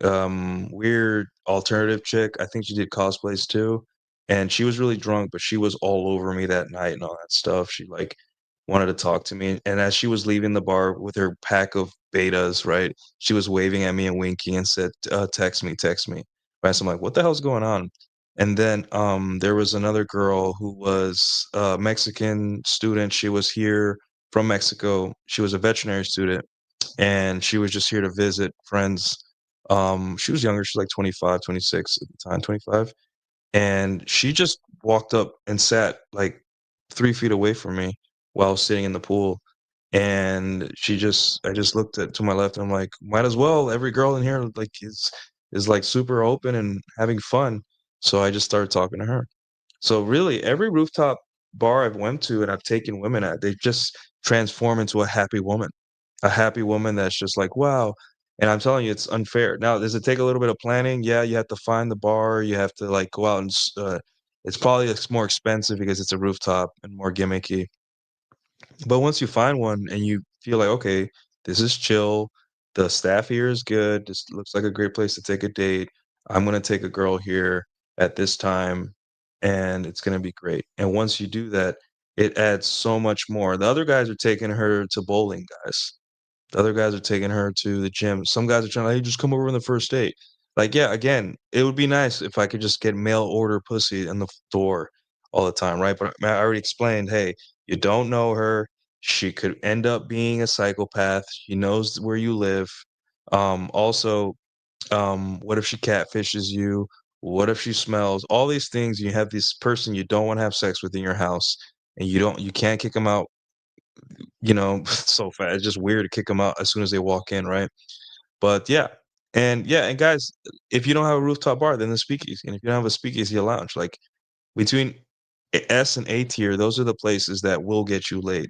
Speaker 1: weird alternative chick. I think she did cosplays too, and she was really drunk, but she was all over me that night and all that stuff. She, like, wanted to talk to me, and as she was leaving the bar with her pack of betas, right, she was waving at me and winking and said, "Text me, text me." Right, so I'm like, "What the hell's going on?" And then, there was another girl who was a Mexican student. She was here from Mexico. She was a veterinary student, and she was just here to visit friends. She was younger. She's like 25, 26 at the time, 25. And she just walked up and sat like 3 feet away from me while I was sitting in the pool. And I just looked to my left and I'm like, might as well. Every girl in here like is like super open and having fun. So I just started talking to her. So really, every rooftop bar I've went to and I've taken women at, they just transform into a happy woman that's just like, wow. And I'm telling you, it's unfair. Now, does it take a little bit of planning? Yeah, you have to find the bar. You have to like go out and it's probably more expensive because it's a rooftop and more gimmicky. But once you find one and you feel like, okay, this is chill, the staff here is good, this looks like a great place to take a date. I'm gonna take a girl here at this time, and it's gonna be great. And once you do that, it adds so much more. The other guys are taking her to bowling, guys. The other guys are taking her to the gym. Some guys are trying to, hey, just come over on the first date. Like, yeah, again, it would be nice if I could just get mail order pussy in the door all the time, right? But I already explained, hey, you don't know her. She could end up being a psychopath. She knows where you live. Also, what if she catfishes you? What if she smells? All these things. You have this person you don't want to have sex with in your house, and you can't kick them out, so fast. It's just weird to kick them out as soon as they walk in, right? But yeah, and guys, if you don't have a rooftop bar, then the speakeasy, and if you don't have a speakeasy, a lounge, like between S and A tier, those are the places that will get you laid,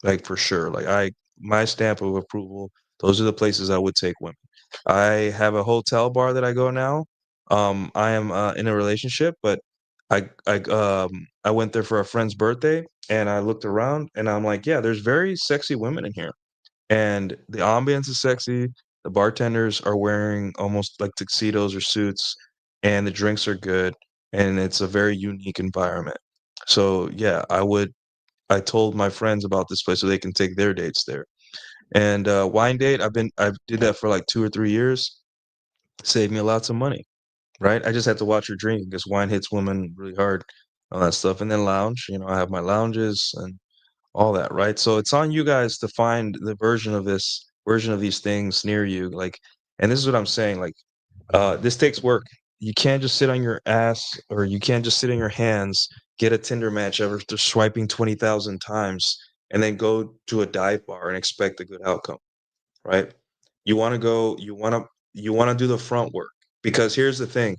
Speaker 1: like for sure. Like my stamp of approval. Those are the places I would take women. I have a hotel bar that I go now. I am in a relationship, but I went there for a friend's birthday, and I looked around, and I'm like, yeah, there's very sexy women in here, and the ambience is sexy. The bartenders are wearing almost like tuxedos or suits, and the drinks are good, and it's a very unique environment. So yeah, I told my friends about this place so they can take their dates there. And wine date, I did that for like 2 or 3 years, saved me lots of money, right? I just had to watch her drink because wine hits women really hard, all that stuff. And then lounge, I have my lounges and all that, right? So it's on you guys to find the version of these things near you. Like, and this is what I'm saying, like, this takes work. You can't just sit on your ass, or you can't just sit in your hands, get a Tinder match after swiping 20,000 times, and then go to a dive bar and expect a good outcome, right? You want to go, you want to do the front work, because here's the thing.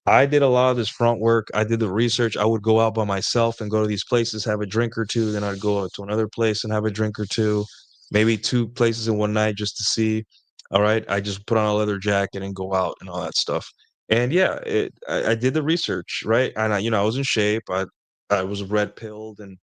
Speaker 1: I did a lot of this front work. I did the research. I would go out by myself and go to these places, have a drink or two. Then I'd go out to another place and have a drink or two, maybe two places in one night just to see. All right. I just put on a leather jacket and go out and all that stuff. And yeah, I did the research, right? And I was in shape. I was red pilled and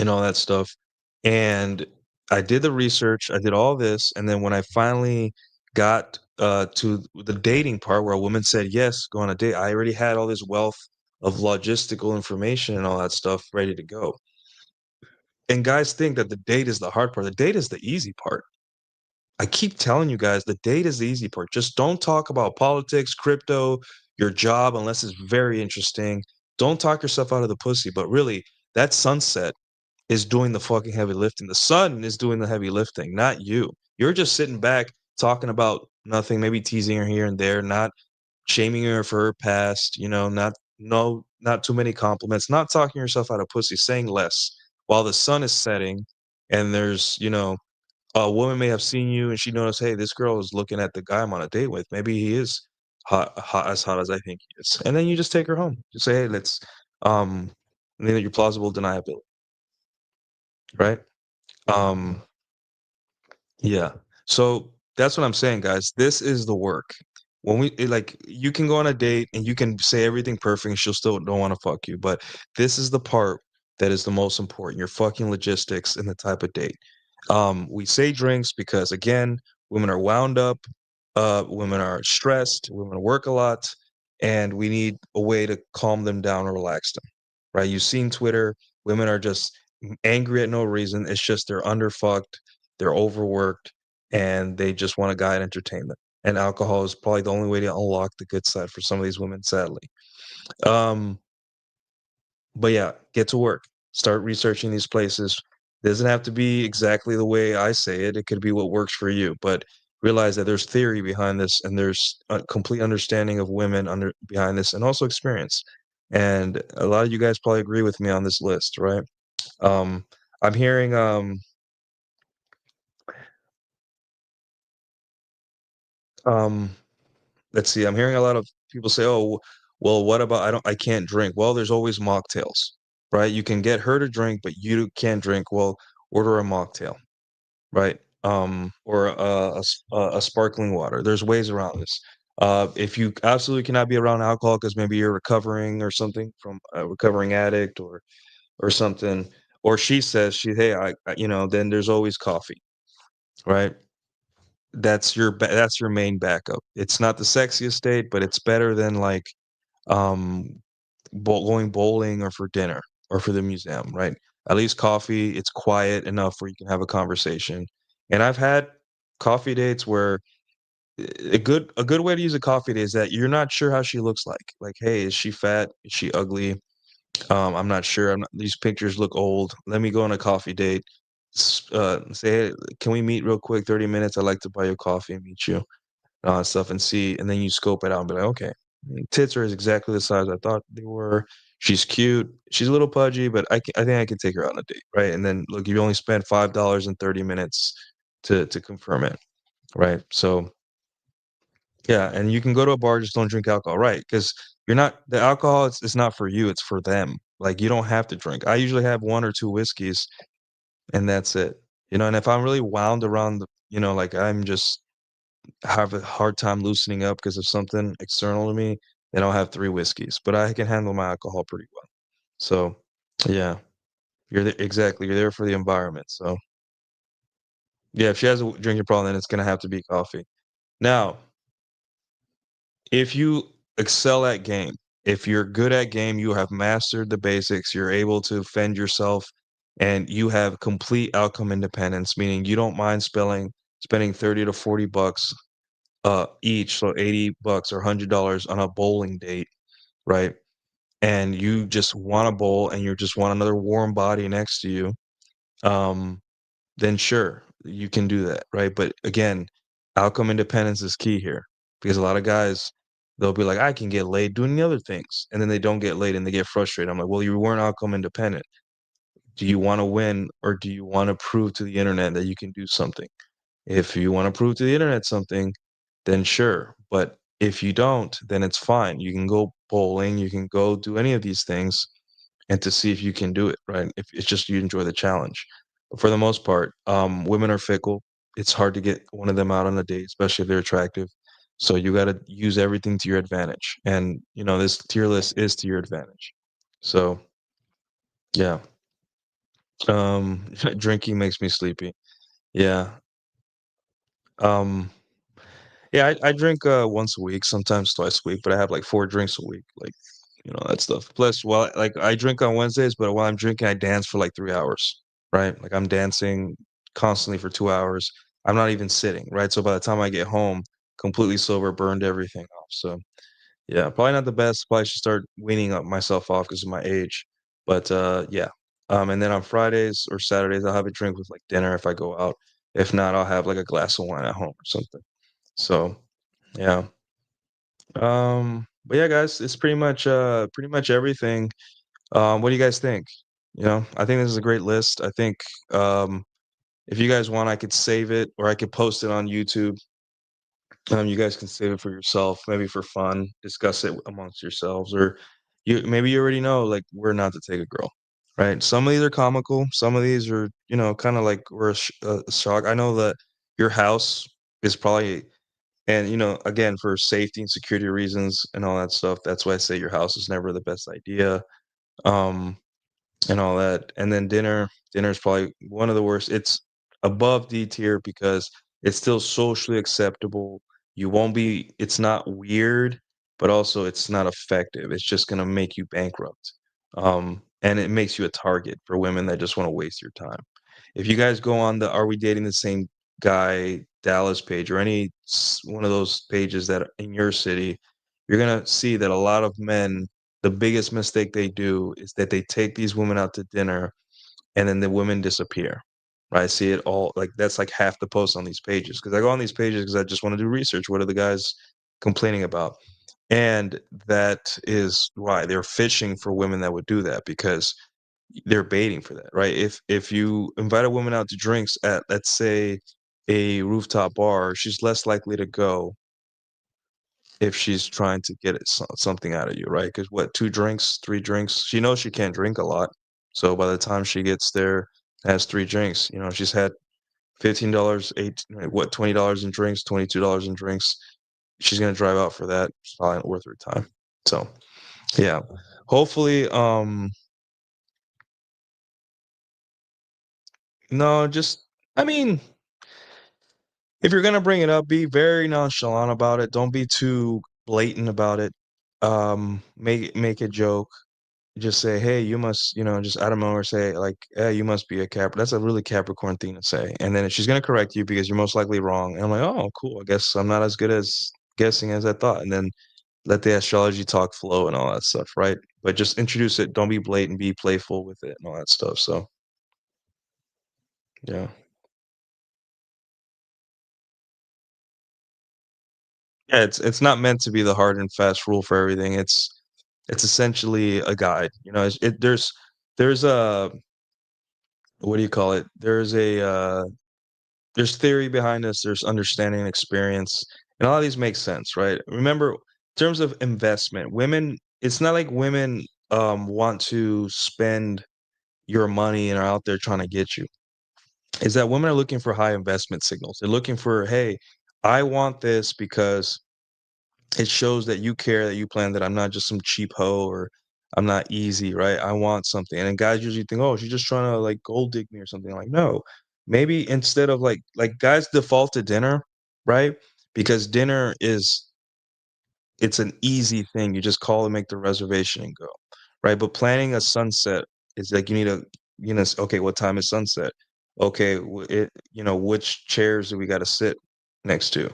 Speaker 1: all that stuff. And I did the research, I did all this, and then when I finally got to the dating part where a woman said yes, go on a date, I already had all this wealth of logistical information and all that stuff ready to go. And guys think that the date is the hard part. The date is the easy part. I keep telling you guys, the date is the easy part. Just don't talk about politics, crypto, your job unless it's very interesting. Don't talk yourself out of the pussy, but really, that sunset is doing the fucking heavy lifting. The sun is doing the heavy lifting, not you. You're just sitting back talking about nothing, maybe teasing her here and there, not shaming her for her past, not too many compliments, not talking yourself out of pussy, saying less while the sun is setting and a woman may have seen you and she noticed, hey, this girl is looking at the guy I'm on a date with. Maybe he is hot as I think he is. And then you just take her home. Just say, hey, let's um your plausible deniability, right? Um, yeah. So that's what I'm saying, guys. This is the work. Like, you can go on a date and you can say everything perfect and she'll still don't want to fuck you. But this is the part that is the most important. Your fucking logistics and the type of date. We say drinks because again, women are wound up, women are stressed, women work a lot, and we need a way to calm them down or relax them. Right? You've seen Twitter, women are just angry at no reason. It's just they're underfucked, they're overworked, and they just want a guy to entertain them. And alcohol is probably the only way to unlock the good side for some of these women, sadly. Um, but yeah, get to work. Start researching these places. It doesn't have to be exactly the way I say it. It could be what works for you. But realize that there's theory behind this, and there's a complete understanding of women under behind this, and also experience. And a lot of you guys probably agree with me on this list, right? Um, I'm hearing um let's see, I'm hearing a lot of people say, "Oh, Well, what about I can't drink. Well, there's always mocktails, right? You can get her to drink, but you can't drink. Well, order a mocktail, right? Or a sparkling water. There's ways around this. If you absolutely cannot be around alcohol because maybe you're recovering or something from a recovering addict or something, or she says hey, then there's always coffee, right? That's your main backup. It's not the sexiest date, but it's better than like um going bowling or for dinner or for the museum, right? At least coffee, it's quiet enough where you can have a conversation. And I've had coffee dates where a good way to use a coffee date is that you're not sure how she looks like. Like, hey, is she fat? Is she ugly? I'm not sure. These pictures look old. Let me go on a coffee date. Say, hey, can we meet real quick? 30 minutes. I'd like to buy you coffee and meet you and all that stuff and see. And then you scope it out and be like, okay, tits are exactly the size I thought they were. She's cute. She's a little pudgy, but I think I can take her on a date, right? And then look, you only spent $5 and 30 minutes to confirm it, right? So yeah, and you can go to a bar, just don't drink alcohol, right? Because you're not the alcohol, it's not for you, it's for them. Like, you don't have to drink. I usually have 1 or 2 whiskeys, and that's it. And if I'm really wound around like, I'm just have a hard time loosening up because of something external to me, then I'll have 3 whiskeys, but I can handle my alcohol pretty well. So, yeah, you're there for the environment, so yeah, if she has a drinking problem, then it's gonna have to be coffee. Now if you excel at game, if you're good at game, you have mastered the basics, you're able to fend yourself, and you have complete outcome independence, meaning you don't mind spending 30 to 40 bucks each, so 80 bucks or $100 on a bowling date, right? And you just want to bowl and you just want another warm body next to you. Um, then sure, you can do that, right? But again, outcome independence is key here because a lot of guys, they'll be like, I can get laid doing the other things. And then they don't get laid and they get frustrated. I'm like, well, you weren't outcome independent. Do you want to win or do you want to prove to the internet that you can do something? If you want to prove to the internet something, then sure. But if you don't, then it's fine. You can go bowling, you can go do any of these things and to see if you can do it, right? If it's just you enjoy the challenge. But for the most part, women are fickle. It's hard to get one of them out on a date, especially if they're attractive. So you got to use everything to your advantage. And, this tier list is to your advantage. So, yeah. Drinking makes me sleepy. Yeah. Um, yeah, I drink once a week, sometimes twice a week, but I have like 4 drinks a week, like that stuff. Plus, well, like I drink on Wednesdays, but while I'm drinking, I dance for like 3 hours, right? Like I'm dancing constantly for 2 hours. I'm not even sitting, right? So by the time I get home, completely sober, burned everything off. So yeah, probably not the best. Probably should start weaning up myself off because of my age. But yeah. And then on Fridays or Saturdays, I'll have a drink with like dinner if I go out. If not, I'll have like a glass of wine at home or something. So yeah. But yeah, guys, it's pretty much everything. What do you guys think? I think this is a great list. I think um if you guys want, I could save it or I could post it on YouTube. You guys can save it for yourself, maybe for fun, discuss it amongst yourselves, or maybe you already know like where not to take a girl, right? Some of these are comical, some of these are kind of like we're a shock. I know that your house is probably, and again for safety and security reasons and all that stuff. That's why I say your house is never the best idea. Um, and all that. And then dinner is probably one of the worst. It's above D tier because it's still socially acceptable. You won't be it's not weird, but also it's not effective. It's just gonna make you bankrupt. And it makes you a target for women that just want to waste your time. If you guys go on the Are We Dating the Same Guy Dallas page or any one of those pages that are in your city, you're gonna see that a lot of men, the biggest mistake they do is that they take these women out to dinner and then the women disappear. Right? I see it all like that's like half the posts on these pages because I go on these pages because I just want to do research. What are the guys complaining about? And that is why they're fishing for women that would do that because they're baiting for that, right? If you invite a woman out to drinks at, let's say, a rooftop bar, she's less likely to go if she's trying to get something out of you, right? Because what, 2 drinks, 3 drinks, she knows she can't drink a lot. So by the time she gets there, has 3 drinks, she's had $15, $20 in drinks, $22 in drinks. She's gonna drive out for that. It's probably not worth her time. So yeah, hopefully, no, just, I mean, if you're gonna bring it up, be very nonchalant about it. Don't be too blatant about it. Make a joke. Just say, "Hey, you must," just out of nowhere say like, "Hey, you must be a Cap." That's a really Capricorn thing to say. And then if she's gonna correct you because you're most likely wrong, and I'm like, "Oh, cool. I guess I'm not as good as guessing as I thought." And then let the astrology talk flow and all that stuff, right? But just introduce it. Don't be blatant. Be playful with it and all that stuff. So yeah. Yeah, it's not meant to be the hard and fast rule for everything. It's essentially a guide. There's a, what do you call it? There's theory behind this. There's understanding and experience, and a lot of these make sense, right? Remember, in terms of investment, women. It's not like women want to spend your money and are out there trying to get you. Is that women are looking for high investment signals? They're looking for, hey, I want this because it shows that you care, that you plan, that I'm not just some cheap hoe, or I'm not easy, right? I want something. And then guys usually think, oh, she's just trying to like gold dig me or something. Like, no, maybe instead of like guys default to dinner, right? Because dinner is, it's an easy thing. You just call and make the reservation and go, right? But planning a sunset is like, you need a, okay, what time is sunset? Okay, which chairs do we got to sit next to?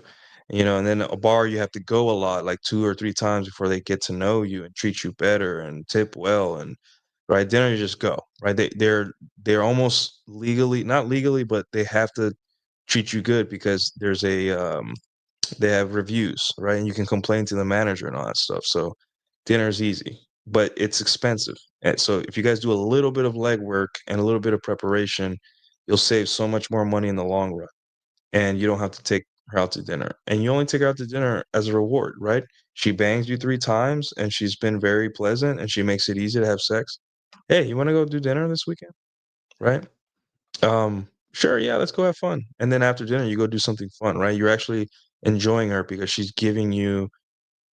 Speaker 1: And then a bar, you have to go a lot, like 2 or 3 times before they get to know you and treat you better and tip well. And right, dinner, you just go, right? They're almost legally, not legally, but they have to treat you good because there's a they have reviews, right? And you can complain to the manager and all that stuff. So dinner's easy, but it's expensive. And so if you guys do a little bit of legwork and a little bit of preparation, you'll save so much more money in the long run. And you don't have to take her out to dinner. And you only take her out to dinner as a reward, right? She bangs you 3 times and she's been very pleasant and she makes it easy to have sex. Hey, you want to go do dinner this weekend? Right? Sure, yeah, let's go have fun. And then after dinner, you go do something fun, right? You're actually enjoying her because she's giving you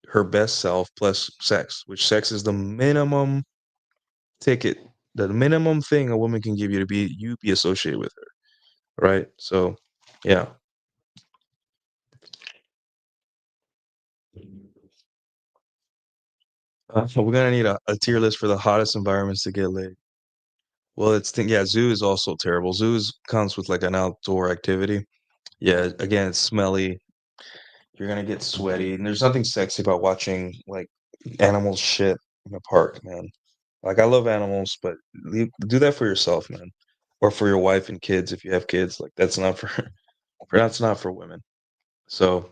Speaker 1: her best self plus sex, which sex is the minimum ticket, the minimum thing a woman can give you to be associated with her, right? So, yeah. We're gonna need a tier list for the hottest environments to get laid. Well, yeah, zoo is also terrible. Zoos comes with like an outdoor activity. Yeah, again, it's smelly. You're gonna get sweaty, and there's nothing sexy about watching like animals shit in a park, man. Like I love animals, but do that for yourself, man, or for your wife and kids if you have kids. Like that's not for, that's not for women. So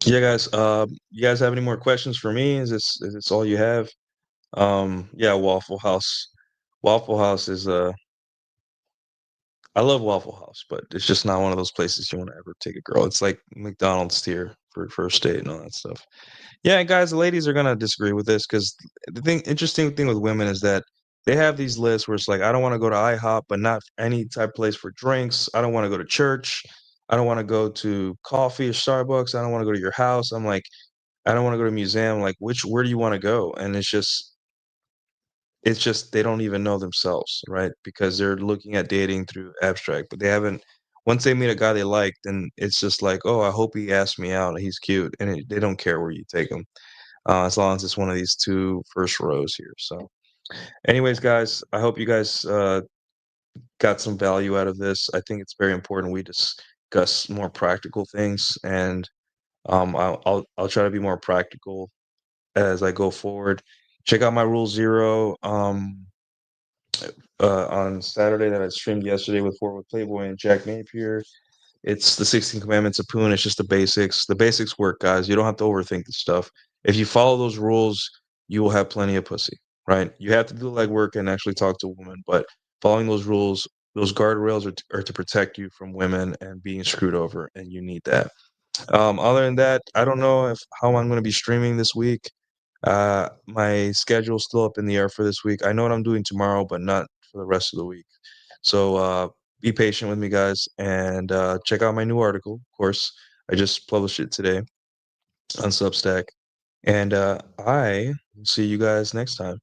Speaker 1: yeah, guys. You guys have any more questions for me? Is this all you have? Yeah, Waffle House. Waffle House is I love Waffle House, but it's just not one of those places you want to ever take a girl. It's like McDonald's tier for first date and all that stuff. Yeah, guys, the ladies are gonna disagree with this because interesting thing with women is that they have these lists where it's like, I don't want to go to IHOP, but not any type of place for drinks. I don't want to go to church. I don't want to go to coffee or Starbucks. I don't want to go to your house. I'm like, I don't want to go to a museum. Like, where do you want to go? And it's just they don't even know themselves, right? Because they're looking at dating through abstract, but they haven't. Once they meet a guy they like, then it's just like, oh, I hope he asks me out. He's cute, and they don't care where you take him, as long as it's one of these two first rows here. So, anyways, guys, I hope you guys got some value out of this. I think it's very important we discuss more practical things, and I'll try to be more practical as I go forward. Check out my Rule Zero. On Saturday that I streamed yesterday with Forward Playboy and Jack Napier. It's the 16 Commandments of Poon. It's just the basics. The basics work, guys. You don't have to overthink the stuff. If you follow those rules, you will have plenty of pussy, right? You have to do the legwork and actually talk to a woman, but following those rules, those guardrails are to protect you from women and being screwed over, and you need that. Other than that, I don't know if how I'm going to be streaming this week. My schedule's still up in the air for this week. I know what I'm doing tomorrow, but not for the rest of the week. So be patient with me, guys, and check out my new article. Of course, I just published it today on Substack, and I will see you guys next time.